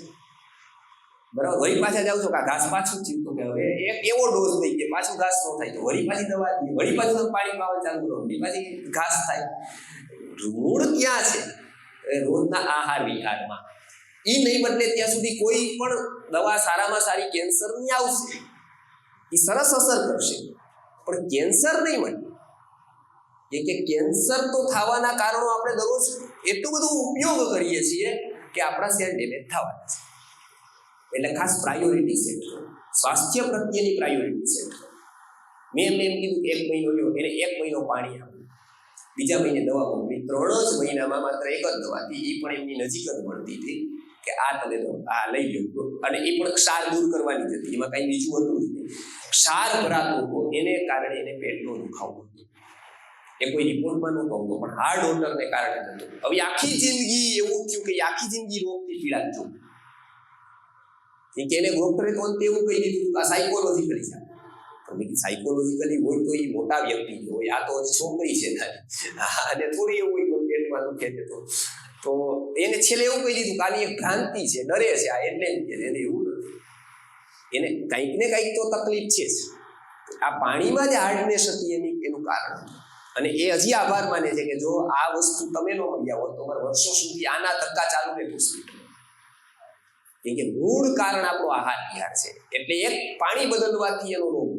બરાબર. વળી પાછા જાવ છો કે ઘાસ પાછું થયું, તો કે હવે એક એવો ડોઝ થઈ ગયો પાછું ઘાસ ન થાય, તો વળી પાછી દવા દઈએ, વળી પાછું તમે પાણી પાવા ચાલુ કરો, પાછી ઘાસ થાય. મૂળ ક્યાં છે? રોજના આહાર વિહારમાં. એ નહીં બદલે ત્યાં સુધી કોઈ પણ દવા સારામાં સારી કેન્સરની આવશે, એ સરસ અસર કરશે, પણ કેન્સર નહીં મળે. કે કેન્સર તો થવાના કારણો આપણે દરરોજ એટલું બધું ઉપયોગ કરીએ છીએ કે આપણા સેલ ડેમેજ થવાના છે. એટલે ખાસ પ્રાયોરિટી સેટ કરો. સ્વાસ્થ્ય પ્રત્યેની પ્રાયોરિટી છે. મેં એમને એમ કીધું કે 1 મહિનો લ્યો, એને 1 મહિનો પાણી આપો, બીજા મહિને દવા મોકલી. 3 જ મહિનામાં માત્ર 1 જ દવા હતી, એ પણ એમની નજીક જ મળતી હતી કે આ તમે તો આ લઈ લો, અને એ પણ ક્ષાર દૂર કરવાની જ હતી, એમાં કઈ બીજું હતું જ નહીં. ક્ષાર ભરાતો હતો, એને કારણે એને પેટનો દુખાવો હતો. એ કોઈ રિપોર્ટમાં નહોતો આવતો, પણ હાર્ડ ઓર્ડરને કારણે હતો. હવે આખી જિંદગી એવું થયું કે આખી જિંદગી રોગથી પીડાતો, કે એને ડોક્ટરે તો અંતે એવું કહી દીધું કે આ સાયકોલોજીકલી છે. સાયકોલોજીકલી હોય તો એ મોટા વ્યક્તિ હોય, આ તો છોકરી છે અને થોડી એવું હોય પેટમાં દુખે છે તો એને છેલ્લે એવું કહી દીધું કે આની એક ભ્રાંતિ છે, ડરે છે આ, એટલે એને એવું નથી, એને કંઈક ને કંઈક તો તકલીફ છે. આ પાણીમાં જે હાર્ડનેસ હતી એનું કારણ, અને એ હજી આભાર માને છે કે જો આ વસ્તુ તમે ન મળ્યા હોત તો અમારે વર્ષો સુધી આના ધક્કા ચાલુ રહે હોસ્પિટલ. કેમ કે મૂળ કારણ આપણો આહાર વિહાર છે. એટલે એક પાણી બદલવાથી એનો રોગ.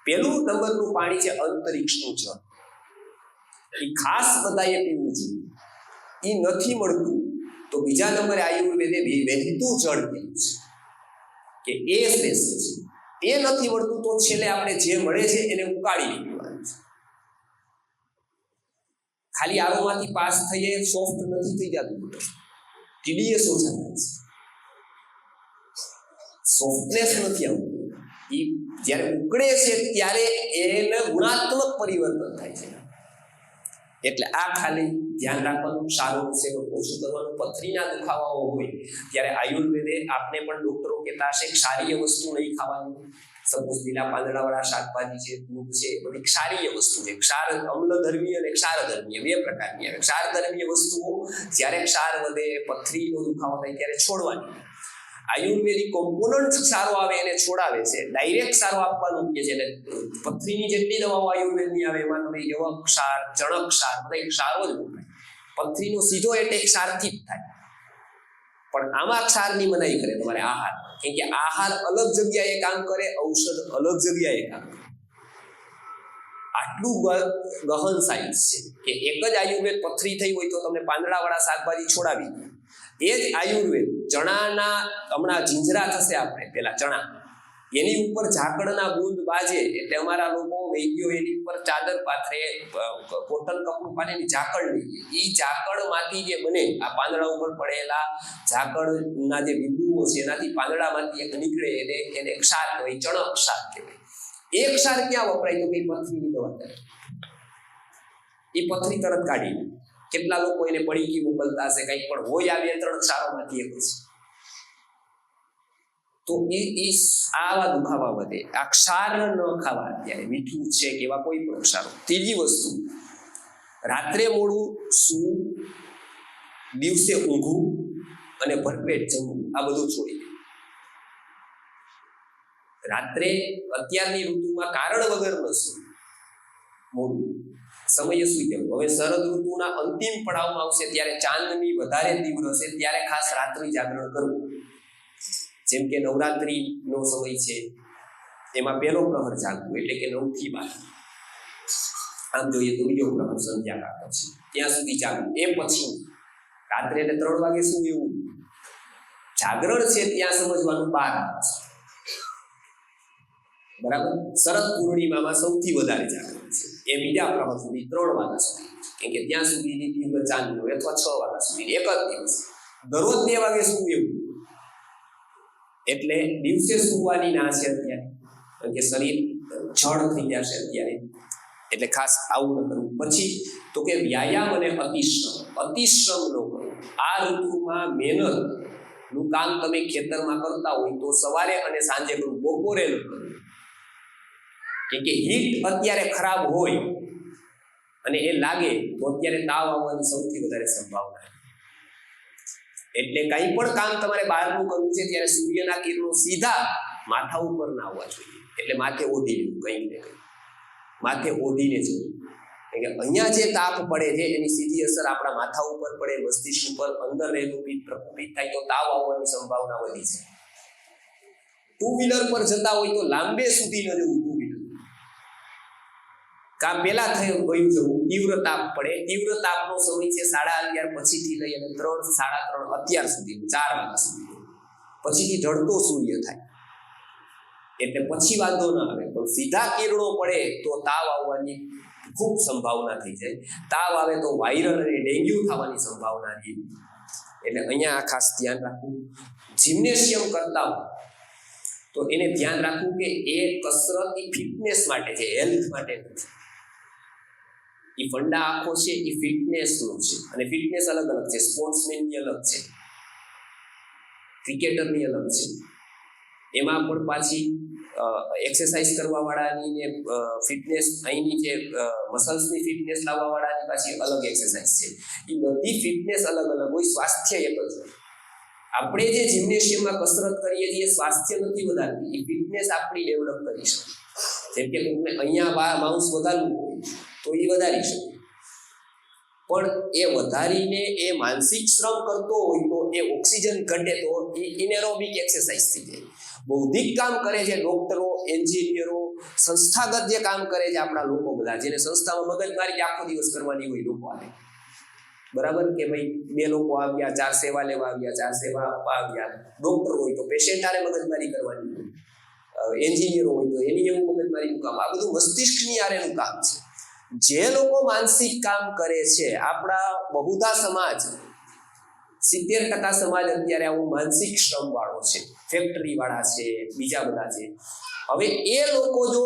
પેલું નંબરનું પાણી છે અંતરિક્ષનું જળ. એ ખાસ બધાએ પીવું જોઈએ. એ નથી મળતું તો બીજા નંબરે આયુર્વેદે વહેતું જળ પીવું છે કે એ શ્રેષ્ઠ છે. એ નથી મળતું તો છેલ્લે આપણે જે મળે છે એને ઉકાળી પીવાનું છે. ખાલી આરોમાંથી પાસ થઈએ સોફ્ટ નથી થઈ જતું, TDS ઓછા થાય છે, સોફ્ટનેસ નથી આવતું. એ જ્યારે ઉકળે છે ત્યારે એને ગુણાત્મક પરિવર્તન થાય છે. એટલે આ ખાલી ધ્યાન રાખવાનું, સારું સેવન ઓછું કરવાનું. પથરીના દુખાવાઓ હોય ત્યારે આયુર્વેદે આપને પણ ડોક્ટરો કહેતા હશે ક્ષારીય વસ્તુ નહીં ખાવાની. સપોઝ લીલા પાંદડાવાળા શાકભાજી છે, દૂધ છે, બધી ક્ષારીય વસ્તુ છે. ક્ષાર અમ્લધર્મી અને ક્ષારધર્મીય 2 પ્રકારની આવે. ક્ષારધર્મીય વસ્તુઓ જ્યારે ક્ષાર વધે, પથરીનો દુખાવો થાય ત્યારે છોડવાની. આયુર્વેદિક કોમ્પોનન્ટ સારો આવે એને છોડાવે છે, ડાયરેક્ટ સારો આપવાનું કે છે. પથરીની જેટલી દવાઓ આયુર્વેદની આવે એમાં તમે યવક ક્ષાર, ચણક ક્ષાર, બધા ક્ષારો જ વપરાય. પથરીનો સીધો એટેક ક્ષારથી જ થાય, પણ આમાં ક્ષારની મનાઈ કરે તમારે આહાર. કેમ કે આહાર અલગ જગ્યાએ કામ કરે, ઔષધ અલગ જગ્યાએ કામ કરે. આટલું ગહન સાયન્સ છે કે એક જ આયુર્વેદ પથરી થઈ હોય તો તમને પાંદડાવાળા શાકભાજી છોડાવી દે. એ જ આયુર્વેદ ચણાના, હમણાં જીંજરા થશે આપણે પેલા ચણા, એની ઉપર ઝાકળના બૂંદ બાજે એટલે અમારા લોકો વૈદ્યો એની ઉપર ચાદર પાથરે, કોટન કપડું પાથરીને ઝાકળ લઈએ. એ ઝાકળમાંથી જે બને, આ પાંદડા ઉપર પડેલા ઝાકળના જે બિંદુઓ છે એનાથી પાંદડામાંથી એક નીકળે એને ક્ષાર કહેવાય, ચણક ક્ષાર કહેવાય. એ ક્ષાર ક્યાં વપરાય તો કે પથરીની દવા કરે, એ પથરી તરત કાઢી. કેટલા લોકો એને પડીકી મોકલતા હશે, કંઈક પણ હોય આ 2-3 ક્ષારોમાંથી એક છે. તો એ આવા દુખાવા વધે. આ ક્ષાર ન ખાવા, અત્યારે મીઠું છે કે એવા કોઈ પણ ક્ષારો. ત્રીજી વસ્તુ, રાત્રે મોડું સૂવું, દિવસે ઊંઘવું અને ભરપેટ જમવું, આ બધું છોડી દે. રાત્રે અત્યારની ઋતુમાં કારણ વગર ન સૂવું, મોડું સમયે સુઈ જવું. હવે શરદ ઋતુના અંતિમ પડાવમાં આવશે ત્યારે ચાંદની વધારે તીવ્ર છે, ત્યારે ખાસ રાત્રિ જાગરણ કરવું. જેમ કે નવરાત્રિનો સમય છે, એમાં પહેલો પ્રહર જાગવું, એટલે કે 9 થી 12. આમ જોઈએ તો બીજો પ્રહર સંધ્યાકાળ પછી, ત્યાં સુધી જાગવું. એ પછી રાત્રે 3 વાગે શું એવું જાગરણ છે ત્યાં સમજવાનું 12 વાગ્યા, બરાબર. શરદ પૂર્ણિમામાં સૌથી વધારે જાગરણ છે, એ બીજા પ્રહર સુધી 3 વાગ્યા સુધી, કેમ કે ત્યાં સુધીની તીવ્ર ચાંદની હોય, અથવા 6 વાગ્યા સુધી, એક જ દિવસ. દરરોજ 2 વાગે શું એવું, એટલે દિવસે સૂવાની ના છે અત્યારે, કારણ કે શરીર જડ થઈ જશે અત્યારે, એટલે ખાસ આવું ન કરવું. પછી તો કે વ્યાયામ અને અતિશ્રમ ન કરવો. આ ઋતુમાં મહેનતનું કામ તમે ખેતરમાં કરતા હોય તો સવારે અને સાંજે કરવું, બપોરે ન કરવું. કેમ કે હીટ અત્યારે ખરાબ હોય અને એ લાગે તો અત્યારે તાવ આવવાની સૌથી વધારે સંભાવના. એટલે કંઈ પણ કામ તમારે બહારનું કરવું છે ત્યારે સૂર્યના કિરણો સીધા માથા ઉપર ના આવવા જોઈએ. એટલે માથે ઓઢી લેવું, કંઈક ને કંઈક માથે ઓઢીને જવું. કે અહીંયા જે તાપ પડે છે એની સીધી અસર આપણા માથા ઉપર પડે, મસ્તિષ્ક ઉપર, અંદર રહેલું પિત્ત પ્રકોપિત થાય તો તાવ આવવાની સંભાવના વધી છે. 2 વ્હીલર પર જતા હોય તો લાંબે સુધી ન જવું. 2 વ્હીલર કામ પેલા થયું ગયું જવું. તીવ્ર તાપ પડે, તીવ્ર તાપનો સમય છે 11:30 પછીથી લઈ અને 3, 3:30 અત્યાર સુધી, 4 વાગ્યા સુધી, પછીથી ઢળતો સૂર્ય થાય. એટલે પછી વાંધો ના આવે, પણ સીધા કિરણો પડે તો તાવ આવવાની ખૂબ સંભાવના થઈ જાય. તાવ આવે તો વાયરલ અને ડેન્ગ્યુ થવાની સંભાવના રહે. એટલે અહીંયા આ ખાસ ધ્યાન રાખવું. જિમ્નેશિયમ કરતા હોય તો એને ધ્યાન રાખવું કે એ કસરત એ ફિટનેસ માટે છે, હેલ્થ માટે નથી. એ ફંડા આખો છે એ ફિટનેસનો છે, અને ફિટનેસ અલગ અલગ છે. સ્પોર્ટ્સમેનની અલગ છે, ક્રિકેટરની અલગ છે. એમાં પણ પાછી એક્સરસાઇઝ કરવા વાળાની ને ફિટનેસ, અહીંની જે મસલ્સની ફિટનેસ લાવવા વાળાની પાછી અલગ એક્સરસાઇઝ છે. એ બધી ફિટનેસ અલગ અલગ હોય, સ્વાસ્થ્ય એક જ હોય. આપણે જે જિમ્નેશિયમમાં કસરત કરીએ છીએ સ્વાસ્થ્ય નથી વધારતી, એ ફિટનેસ આપણી ડેવલપ કરી શકે. જેમ કે કોઈને અહીંયા માઉસ વધારવું હોય તો એ વધારી શકે, પણ એ વધારીને એ માનસિક શ્રમ કરતો હોય તો એ ઓક્સિજન ઘટે તો એ ઇનેરોબિક એક્સરસાઇઝ થઈ જાય. બૌદ્ધિક કામ કરે છે ડોક્ટરો, એન્જિનિયરો, સંસ્થાગત જે કામ કરે છે આપણા લોકો બધા, જેને સંસ્થામાં મગજમારી આખો દિવસ કરવાની હોય લોકો આવે, બરાબર કે ભાઈ 2 લોકો આવ્યા, 4 સેવા લેવા આવ્યા, 4 સેવા આપવા આવ્યા. ડોક્ટર હોય તો પેશન્ટ આરે મગજમારી કરવાની હોય, એન્જિનિયર હોય તો એની એવું મગજમારીનું કામ. આ બધું મસ્તિષ્કની આરેનું કામ છે. જે લોકો માનસિક કામ કરે છે, આપણા બહુધા સમાજ 70% સમાજ અત્યારે આવું માનસિક શ્રમ વાળો છે, ફેક્ટરી વાળા છે, બીજા બધા છે. હવે એ લોકો જો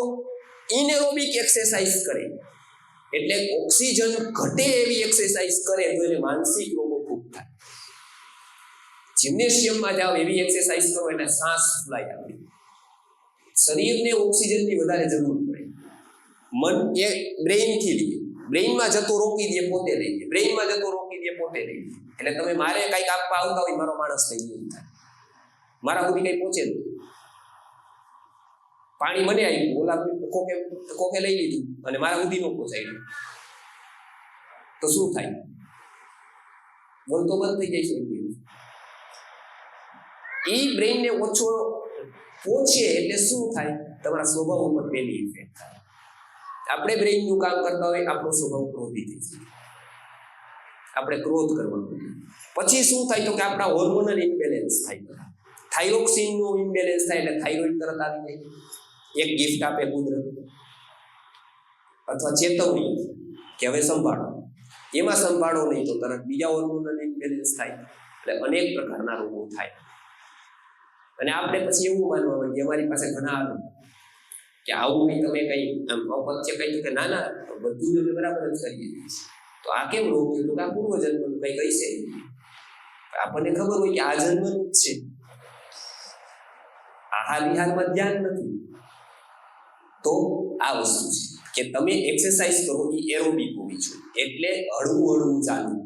ઇનેરોબિક એક્સરસાઇઝ કરે, એટલે ઓક્સિજન ઘટે એવી એક્સરસાઇઝ કરે તો એને માનસિક રોગો ખૂબ થાય. જિમ્નેશિયમમાં જાઓ, એવી એક્સરસાઇઝ કરો એટલે શ્વાસ ફૂલાય. આપણી શરીરને ઓક્સિજનની વધારે જરૂર પડે. મન એ બ્રેઇનથી લે, બ્રેઇનમાં જતો રોકી દે પોતે લઈ લે, બ્રેઇનમાં જતો રોકી દે પોતે લઈ લે. એટલે તમે મારે કંઈક આપવા આવતા હોય, મારો માણસ થઈ ગયો થાય, મારા સુધી કંઈ પહોંચે નહીં. પાણી મને આવ્યું, ઓલા કોકે લઈ લીધું અને મારા સુધી ન પહોંચાડ્યું તો શું થાય? બોલતો બંધ થઈ જાય છે. એ બ્રેઇનને ઓછો પહોંચે એટલે શું થાય? તમારા સ્વભાવ ઉપર પહેલી ઇફેક્ટ થાય. આપણે બ્રેઇનનું કામ કરતા હોય, આપણો સ્વભાવ ક્રોધી થઈ જાય, આપણે ક્રોધ કરવાનો. પછી શું થાય તો કે આપણા હોર્મોનલ ઇમ્બેલેન્સ થાય, થાઇરોક્સિનનું ઇમ્બેલેન્સ થાય, એટલે થાઇરોઇડ તરત આવી જાય. એક ગિફ્ટ આપે કુદરત, અથવા ચેતવણી કે હવે સંભાળો, એમાં સંભાળો નહીં તો તરત બીજા હોર્મોનલ ઇમ્બેલેન્સ થાય, એટલે અનેક પ્રકારના રોગો થાય. અને આપણે પછી એવું માનવા માંડીએ, અમારી પાસે ઘણા આવે કે આવું કંઈ તમે કંઈ અપત્ય કહ્યું કે ના બધું અમે બરાબર જ કરીએ, તો આ કેમ રોગ થયું? તો કે આ પૂર્વજન્મનું કંઈ કહી છે. આપણને ખબર હોય કે આ જન્મનું જ છે, આહાર વિહારમાં ધ્યાન નથી. તો આ વસ્તુ છે કે તમે એક્સરસાઇઝ કરો એ એરોબિક હોવી જોઈએ, એટલે હળવું હળવું ચાલવું,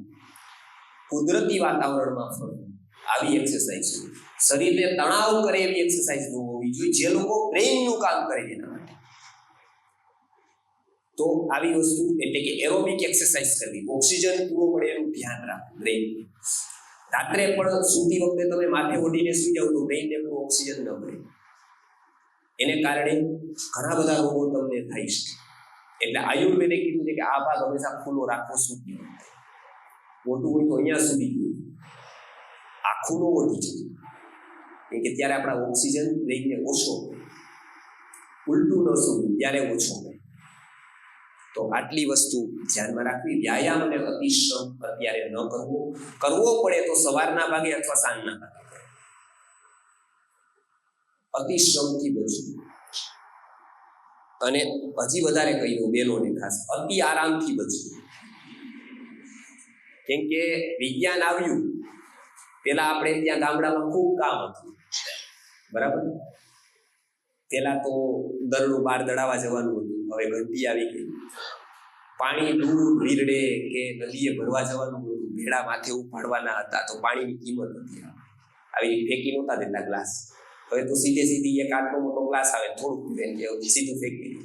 કુદરતી વાતાવરણમાં ફરવું, આવી એક્સરસાઇઝ હોય. શરીરને તણાવ કરે એવી એક્સરસાઇઝ ન હોવી જોઈએ, જે લોકો બ્રેઇનનું કામ કરે એના માટે. તો આવી વસ્તુ એટલે કે એરોબિક એક્સરસાઇઝ કરવી, ઓક્સિજન પૂરો મળે એનું ધ્યાન રાખવું બ્રેઇન. રાત્રે પણ સૂતી વખતે તમે માથે ઓઢીને સૂઈ જાવ તો બ્રેઇનને પૂરો ઓક્સિજન ન મળે, એને કારણે ઘણા બધા રોગો તમને થઈ શકે. એટલે આયુર્વેદે કીધું છે કે આ ભાગ હંમેશા ખુલ્લો રાખવો. સૂતી મોટું હોય તો અહીંયા સુધી ગયું, આખું ન ઓઢી જતું, કેમ કે ત્યારે આપણા ઓક્સિજન બ્રેઇનને ઓછો હોય. ઉલટું ન સૂવું ત્યારે ઓછો હોય. તો આટલી વસ્તુ ધ્યાનમાં રાખવી. વ્યાયામ અને અતિશ્રમ અત્યારે ન કરવો, કરવો પડે તો સવારના ભાગે અથવા સાંજના ભાગે. અતિશ્રમથી બચવું. અને હજી વધારે કહ્યું બેનોને ખાસ, અતિ આરામથી બચવું. કેમ કે વિજ્ઞાન આવ્યું પેલા આપણે ત્યાં ગામડામાં ખૂબ કામ હતું, બરાબર. પેલા તો દરડું બહાર દડાવા જવાનું હતું, હવે ઘંટી આવી ગઈ. પાણી દૂર વીરડે કે નદીએ ભરવા જવાનું હતું, ભેડા માથે ઉપાડવાના હતા, તો પાણીની કિંમત નથી. આવી ફેંકી નહોતા દેતા ગ્લાસ. હવે તો સીધી એક આટલો મોટો ગ્લાસ આવે, થોડુંક સીધું ફેંકી.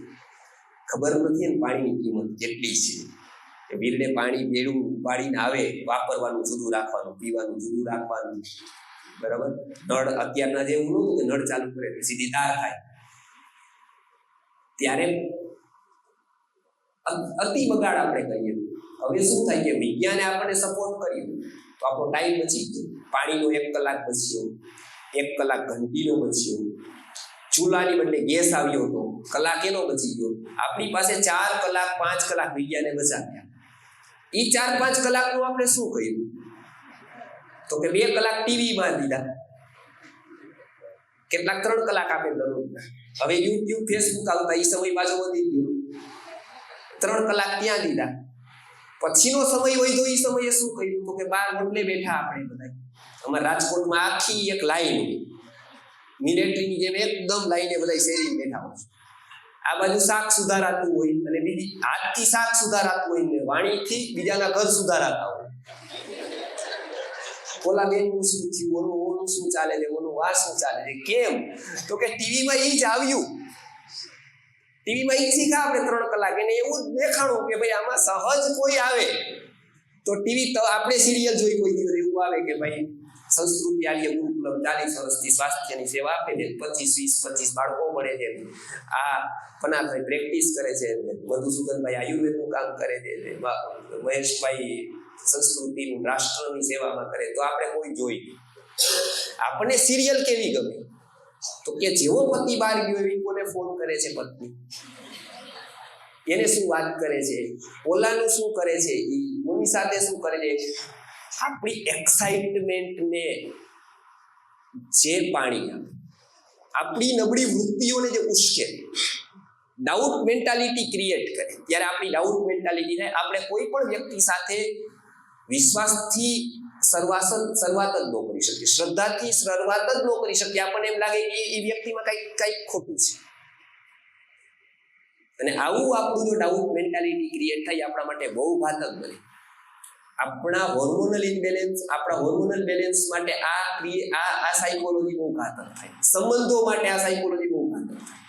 ખબર નથી ને પાણીની કિંમત કેટલી છે. વીરડે પાણી બેડું ઉપાડીને આવે, વાપરવાનું જુદું રાખવાનું, પીવાનું જુદું રાખવાનું, બરાબર. નળ અત્યારના જેવું નહોતું કે નળ ચાલુ કરે સીધી ધાર થાય. ત્યારે અતિ બગાડ આપણે કરીએ. હવે શું થાય કે વિજ્ઞાને આપણને સપોર્ટ કર્યું તો આપણો ટાઈમ બચી ગયો. પાણીનો 1 કલાક બચ્યો, 1 કલાક ઘંટીનો બચ્યો, ચૂલાની બદલે ગેસ આવ્યો હતો, કલાક એનો બચી ગયો. આપણી પાસે 4 કલાક 5 કલાક વિજ્ઞાને બચાવ્યા. એ 4-5 કલાકનું આપણે શું કર્યું? તો કે 2 કલાક ટીવીમાં દીધા, કેટલાક 3 કલાક આપે દરરોજ. હવે યુટ્યુબ ફેસબુક આવતા એ સમય પાછો વધી ગયો, 3 કલાક ત્યાં દીધા. પછીનો સમય હોય તો એ સમયે શું કર્યું? તો કે બહાર ઓટલે બેઠા આપણે બધા. અમારા રાજકોટમાં આખી એક લાઈન મિલિટરીની જેમ એકદમ લાઈને બધા શેરી બેઠા હોય. આ બાજુ શાક સુધારાતું હોય અને બીજી હાથથી શાક સુધારાતું હોય ને વાણીથી બીજાના ઘર સુધારાતા હોય. ઓલા બેનનું શું થયું, ઓનું શું ચાલે છે, ઓનું વા શું ચાલે છે, કેમ? તો કે ટીવીમાં એ જ આવ્યું. ટીવીમાં એ શીખા આપણે 3 કલાક એને એવું જ દેખાણું કે ભાઈ આમાં સહજ કોઈ આવે તો ટીવી તો આપણે સિરિયલ જોઈ કોઈ દિવસ એવું આવે કે ભાઈ સંસ્કૃતિ આર્ય ગુરુકુલમ 40 વર્ષથી સ્વાસ્થ્યની સેવા આપે છે, 25 બાળકો મળે છે. આ પનાભાઈ પ્રેક્ટિસ કરે છે, મધુસૂદનભાઈ આયુર્વેદનું કામ કરે છે, મહેશભાઈ સંસ્કૃતિનું રાષ્ટ્રની સેવામાં કરે. તો આપણે કોઈ જોઈ આપણને સિરિયલ કેવી ગમે? તો કે જેવો પતિ બહાર ગયો એવી કોને ફોન કરે છે પત્ની, એને શું વાત કરે છે, ઓલાનું શું કરે છે, કોની સાથે શું કરે છે. આપણી એક્સાઇટમેન્ટને જે પાણી આપે, આપણી નબળી વૃત્તિઓને જે ઉશ્કે, ડાઉટ મેન્ટાલિટી ક્રિએટ કરે. ત્યારે આપણી ડાઉટ મેન્ટાલિટી થાય, આપણે કોઈ પણ વ્યક્તિ સાથે વિશ્વાસથી શરૂઆત જ ન કરી શકીએ, શ્રદ્ધાથી શરૂઆત જ ન કરી શકીએ. આપણને એમ લાગે કે એ વ્યક્તિમાં કંઈક ખોટું છે. અને આવું આપણું જો ડાઉટ મેન્ટાલિટી ક્રિએટ થાય આપણા માટે બહુ ઘાતક બને. આપણા હોર્મોનલ ઇમ્બેલેન્સ, આપણા હોર્મોનલ બેલેન્સ માટે આ સાયકોલોજી બહુ ઘાતક થાય. સંબંધો માટે આ સાયકોલોજી બહુ ઘાતક થાય.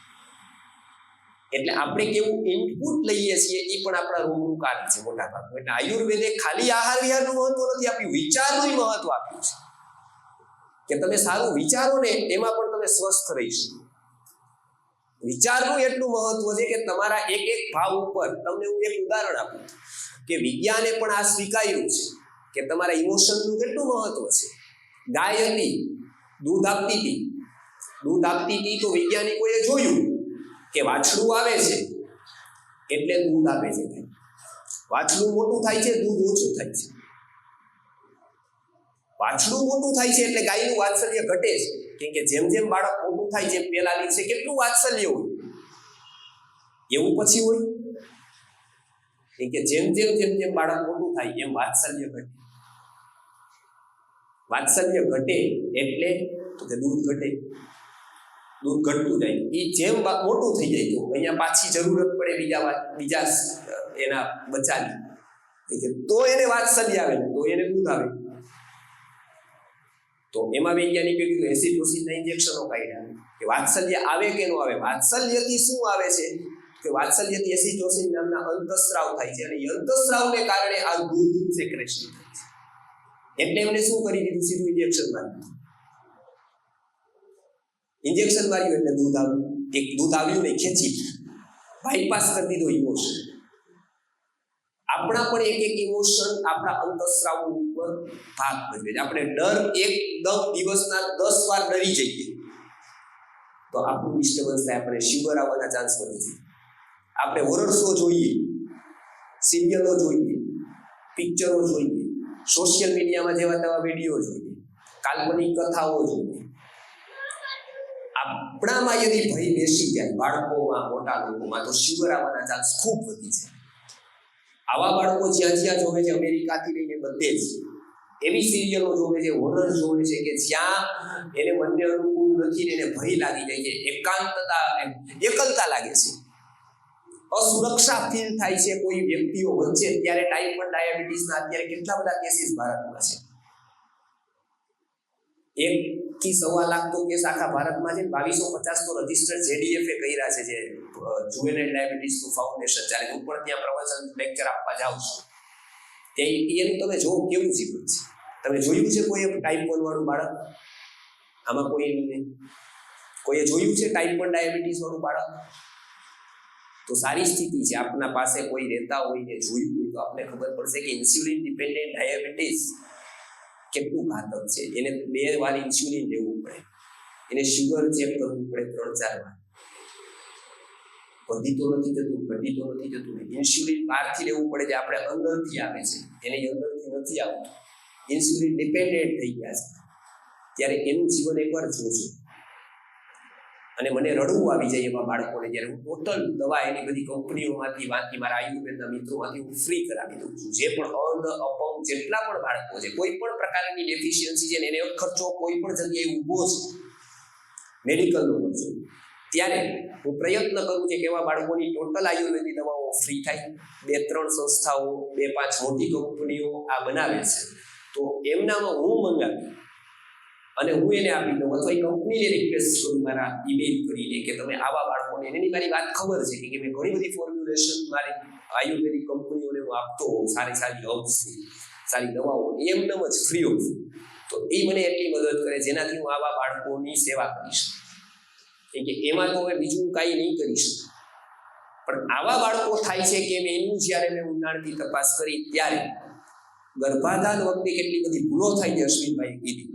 એટલે આપણે કેવું ઇનપુટ લઈએ છીએ એ પણ આપણા રોગનું કારણ છે મોટા ભાગનું. એટલે આયુર્વેદે ખાલી આહાર વિહારનું મહત્વ નથી આપ્યું, વિચારનું મહત્વ આપ્યું છે કે તમે સારું વિચારો ને એમાં પણ તમે સ્વસ્થ રહીશો. વિચારનું એટલું મહત્વ છે કે તમારા એક ભાવ ઉપર. તમને હું એક ઉદાહરણ આપું કે વિજ્ઞાને પણ આ સ્વીકાર્યું છે કે તમારા ઇમોશનનું કેટલું મહત્વ છે. ગાય હતી, દૂધ આપતી હતી તો વૈજ્ઞાનિકોએ જોયું કે વાછડું આવે છે એટલે દૂધ આપે છે. વાછડું મોટું થાય છે, દૂધ ઓછું થાય છે. વાછડું મોટું થાય છે એટલે ગાયનું વાત્સલ્ય ઘટે છે, કેમ કે જેમ જેમ બાળક મોટું થાય છે પેલા દિવસે કેટલું વાત્સલ્ય હોય એવું પછી હોય, કેમ કે જેમ જેમ બાળક મોટું થાય એમ વાત્સલ્ય ઘટે. વાત્સલ્ય ઘટે એટલે તો કે દૂધ ઘટે, દૂધ ઘટતું જાય. એ જેમ મોટું થઈ જાય તો અહીંયા પાછી જરૂરત પડે બીજા એના બચ્ચાની, તો એને વાત્સલ્ય આવે, તો એને દૂધ આવે. તો એમાં વૈજ્ઞાનિકે કીધું એસિટોસિનના ઇન્જેક્શનો કાઢ્યા કે વાત્સલ્ય આવે કે ન આવે. વાત્સલ્યથી શું આવે છે કે વાત્સલ્યથી એસિટોસિન નામના અંતઃસ્રાવ થાય છે, અને અંતઃસ્રાવને કારણે આ દૂધનું સેક્રેશન થાય છે. એટલે એમને શું કરી દીધું, સીધું ઇન્જેક્શન માર્યું. ઇન્જેક્શન માર્યું એટલે દૂધ આવ્યું. એક દૂધ આવ્યું ને ખેંચી બાયપાસ કરી દીધો ઇમોશન. આપણા પણ એક ઇમોશન આપણા અંતઃસ્રાવ ઉપર ભાગ ભજવે છે. આપણે ડર એકદમ દિવસના 10 વાર ડરી જઈએ તો આપણું ડિસ્ટર્બન્સ થાય, આપણે શુગર આવવાના ચાન્સ વધી જાય. આપણે હોરર શો જોઈએ, સિરિયલો જોઈએ, પિક્ચરો જોઈએ, સોશિયલ મીડિયામાં જેવા તેવા વિડીયો જોઈએ, કાલ્પનિક કથાઓ જોઈએ. આપણામાં યદિ ભય બેસી જાય, બાળકોમાં મોટા લોકોમાં, તો શુગર આવવાના ચાન્સ ખૂબ વધી જાય. આવા બાળકો જ્યાં જોવે છે, અમેરિકાથી લઈને બધે જ એવી સિરિયલો જોવે છે, હોરર જોવે છે કે જ્યાં એને મનને અનુકૂળ નથી ને એને ભય લાગી જાય છે, એકલતા લાગે છે, અસુરક્ષા ફીલ થાય છે કોઈ વ્યક્તિઓ વચ્ચે. ત્યારે ટાઈપ 1 ડાયાબિટીસના અત્યારે કેટલા બધા કેસીસ ભારતમાં છે. 1 થી 1.25 લાખ તો કેસ આખા ભારતમાં છે. 2250 તો રજિસ્ટર્ડ જેડીએફ કર્યા છે, જે જુવેનાઇલ ડાયાબિટીસનું ફાઉન્ડેશન ચાલે. હું પણ ત્યાં પ્રવચન લેક્ચર આપવા જાઉં છું. એનું તમે જો કેવું જીવન છે. તમે જોયું છે કોઈ ટાઈપ 1 વાળું બાળક? આમાં કોઈએ જોયું છે ટાઈપ 1 ડાયાબિટીસ વાળું બાળક? તો સારી સ્થિતિ છે. આપના પાસે કોઈ રહેતા હોય ને જોયું હોય તો આપણે ખબર પડશે કે ઇન્સ્યુલિન ડિપેન્ડન્ટ ડાયાબિટીસ કેટલું ઘાતક છે. એને 2 વાર ઇન્સ્યુલિન લેવું પડે. એને શુગર ચેક કરવું પડે 3-4 વાર. વધી તો નથી જતું, ઘટી તો નથી જતું. ઇન્સ્યુલિન બહારથી લેવું પડે જે આપણે અંદરથી આવે છે, એને અંદરથી નથી આવતું. ઇન્સ્યુલિન ડિપેન્ડન્ટ થઈ ગયા છે. ત્યારે એનું જીવન એકવાર જોજો. અને મને રડવું આવી જાય એવા બાળકોને જ્યારે હું ટોટલ દવા એની બધી કંપનીઓમાંથી મારા આયુર્વેદના મિત્રોમાંથી હું ફ્રી કરાવી દઉં છું. જે પણ અંધ અપંગ જેટલા પણ બાળકો છે, કોઈ પણ પ્રકારની ડેફિશિયન્સી છે, એને ખર્ચો કોઈ પણ જગ્યાએ ઊભો છે, મેડિકલનો ખર્ચો, ત્યારે હું પ્રયત્ન કરું છું કે એવા બાળકોની ટોટલ આયુર્વેદિક દવાઓ ફ્રી થાય. 2-3 સંસ્થાઓ, 2-5 મોટી કંપનીઓ આ બનાવે છે, તો એમનામાં હું મંગાવી અને હું એને આપી દઉં, અથવા એ કંપનીને રિક્વેસ્ટ કરું મારા ઈમેલ કરીને કે તમે આવા બાળકોને, એની મારી વાત ખબર છે કે મેં ઘણી બધી ફોર્મ્યુલેશન મારી આયુર્વેદિક કંપનીઓને હું આપતો હોઉં, સારી હર્બ્સની સારી દવાઓ એમનેમ જ ફ્રી ઓફ. તો એ મને એટલી મદદ કરે જેનાથી હું આવા બાળકોની સેવા કરી શકું. કે એમાં તો હવે બીજું કાંઈ નહીં કરી શકું. પણ આવા બાળકો થાય છે કે એનું જ્યારે મેં ઊંડાણથી તપાસ કરી ત્યારે ગર્ભાધાન વખતે કેટલી બધી ભૂલો થાય છે અશ્વિનભાઈ કીધી.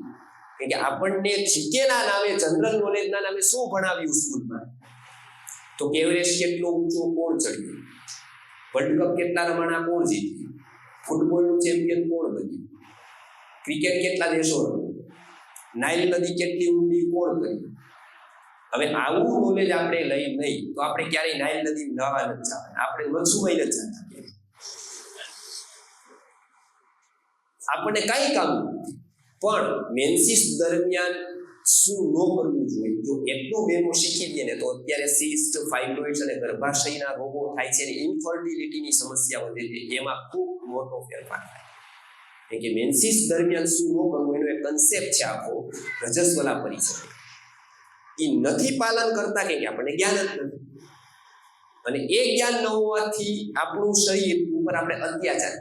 કે આપણને જીકેના નામે, જનરલ નોલેજના નામે શું ભણાવ્યું સ્કૂલમાં? તો કે એવરેસ્ટ કેટલો ઊંચો કોણ ચડ્યું, વર્લ્ડ કપ કેટલા રમાણા કોણ જીત્યું, ફૂટબોલનું ચેમ્પિયન કોણ બન્યું, ક્રિકેટ કેટલા દેશો રમ્યું, નાઇલ નદી કેટલી ઊંડી કોણ કરી. હવે આવું નોલેજ આપણે લઈ નહીં તો આપણે ક્યારેય નાઇલ નદી નહાવા નથી જવાના, આપણે મનસુબાઈ નથી જતા, આપણને કાંઈ કામ નથી. પણ મેન્સિસ દરમિયાન શું ન કરવું જોઈએ, જો એટલું બેનો શીખી દઈએ ને તો અત્યારે સિસ્ટ, ફાઇબ્રોઇડ્સ અને ગર્ભાશયના રોગો થાય છે અને ઇન્ફર્ટિલિટીની સમસ્યા વધે છે, એમાં ખૂબ મોટો ફેરફાર થાય. કે મેન્સિસ દરમિયાન શું ન કરવું એનો એક કન્સેપ્ટ છે આખો, રજસ્વલા પરિષદ. એ નથી પાલન કરતા કે આપણને જ્ઞાન જ નથી. અને એ જ્ઞાન ન હોવાથી આપણું શરીર ઉપર આપણે અત્યાચાર,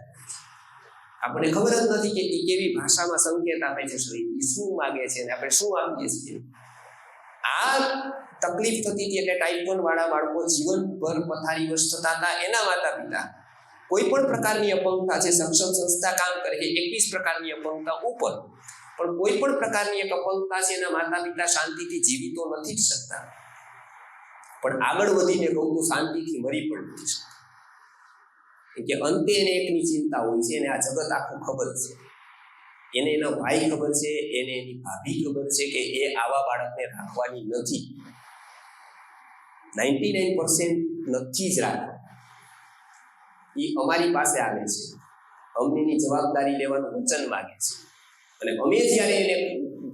આપણને ખબર જ નથી કે એ કેવી ભાષામાં સંકેત આપે છે શરીર, એ શું માગે છે અને આપણે શું આપીએ છીએ. આ તકલીફ થતી હતી એટલે ટાઈપ 1 વાળા બાળકો જીવનભર પથારીવશ થતા હતા. એના માતા પિતા કોઈ પણ પ્રકારની અપંગતા છે, સક્ષમ સંસ્થા કામ કરે છે 21 પ્રકારની અપંગતા ઉપર, પણ કોઈ પણ પ્રકારની એક અપંગતા છે એના માતા પિતા શાંતિથી જીવી તો નથી જ શકતા, પણ આગળ વધીને કહું તો શાંતિથી મરી પણ નથી શકતા. કે અંતે એને એકની ચિંતા હોય છે, એને આ જગત આખું ખબર છે, એને એના ભાઈ ખબર છે, એને એની ભાભી ખબર છે કે એ આવા બાળકને રાખવાની નથી, 99% નથી જ રાખવા. એ અમારી પાસે આવે છે, અમને એની જવાબદારી લેવાનું વચન માગે છે, અને અમે જ્યારે એને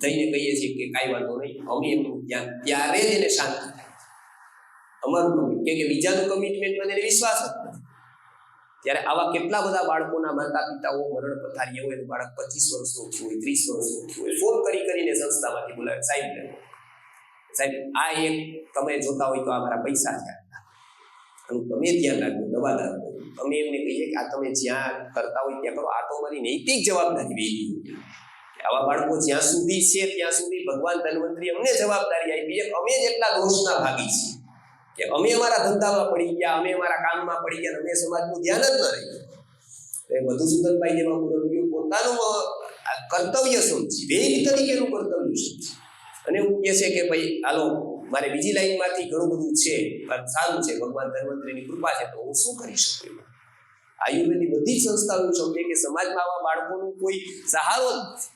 જઈને કહીએ છીએ કે કાંઈ વાંધો નહીં, અમે એમનું ધ્યાન, ત્યારે જ એને શાંતિ થાય. અમારું કમિટ, કે બીજાનું કમિટમેન્ટ મને વિશ્વાસ જ નથી. ત્યારે આવા કેટલા બધા બાળકોના માતા પિતાઓ મરણ પથારીએ હોય, બાળક 25 વર્ષનું થયું હોય, 30 વર્ષનું થયું હોય, ફોન કરીને સંસ્થામાંથી બોલાવે, સાહેબ આ એક તમે જોતા હોય તો આ મારા પૈસા છે, અને તમે ધ્યાન રાખજો, દવાદાર અમે એમને કહીએ કે આ તમે જ્યાં કરતા હોય ત્યાં કરો. આ તો અમારી નૈતિક જવાબદારી રહી ગઈ. આવા બાળકો જ્યાં સુધી છે ત્યાં સુધી ભગવાન ધન્વંતરી અમને જવાબદારી આપી, અમે જેટલા દોષના ભાગી છીએ કે અમે અમારા ધંધામાં પડી ગયા, અમે અમારા કામમાં પડી ગયા, અમે સમાજનું ધ્યાન જ ન રહી. એ મધુસૂદનભાઈ જેવા મુરબ્બીઓ પોતાનું કર્તવ્ય સમજી, વેદ તરીકેનું કર્તવ્ય સમજી અને એવું કહે છે કે ભાઈ હાલો મારે બીજી લાઈનમાંથી ઘણું બધું છે, સારું છે, ભગવાન ધન્વંતરીની કૃપા છે, તો હું શું કરી શકું. આયુર્વેદની બધી જ સંસ્થાઓ સમજે કે સમાજમાં આવા બાળકોનું કોઈ સહારો નથી.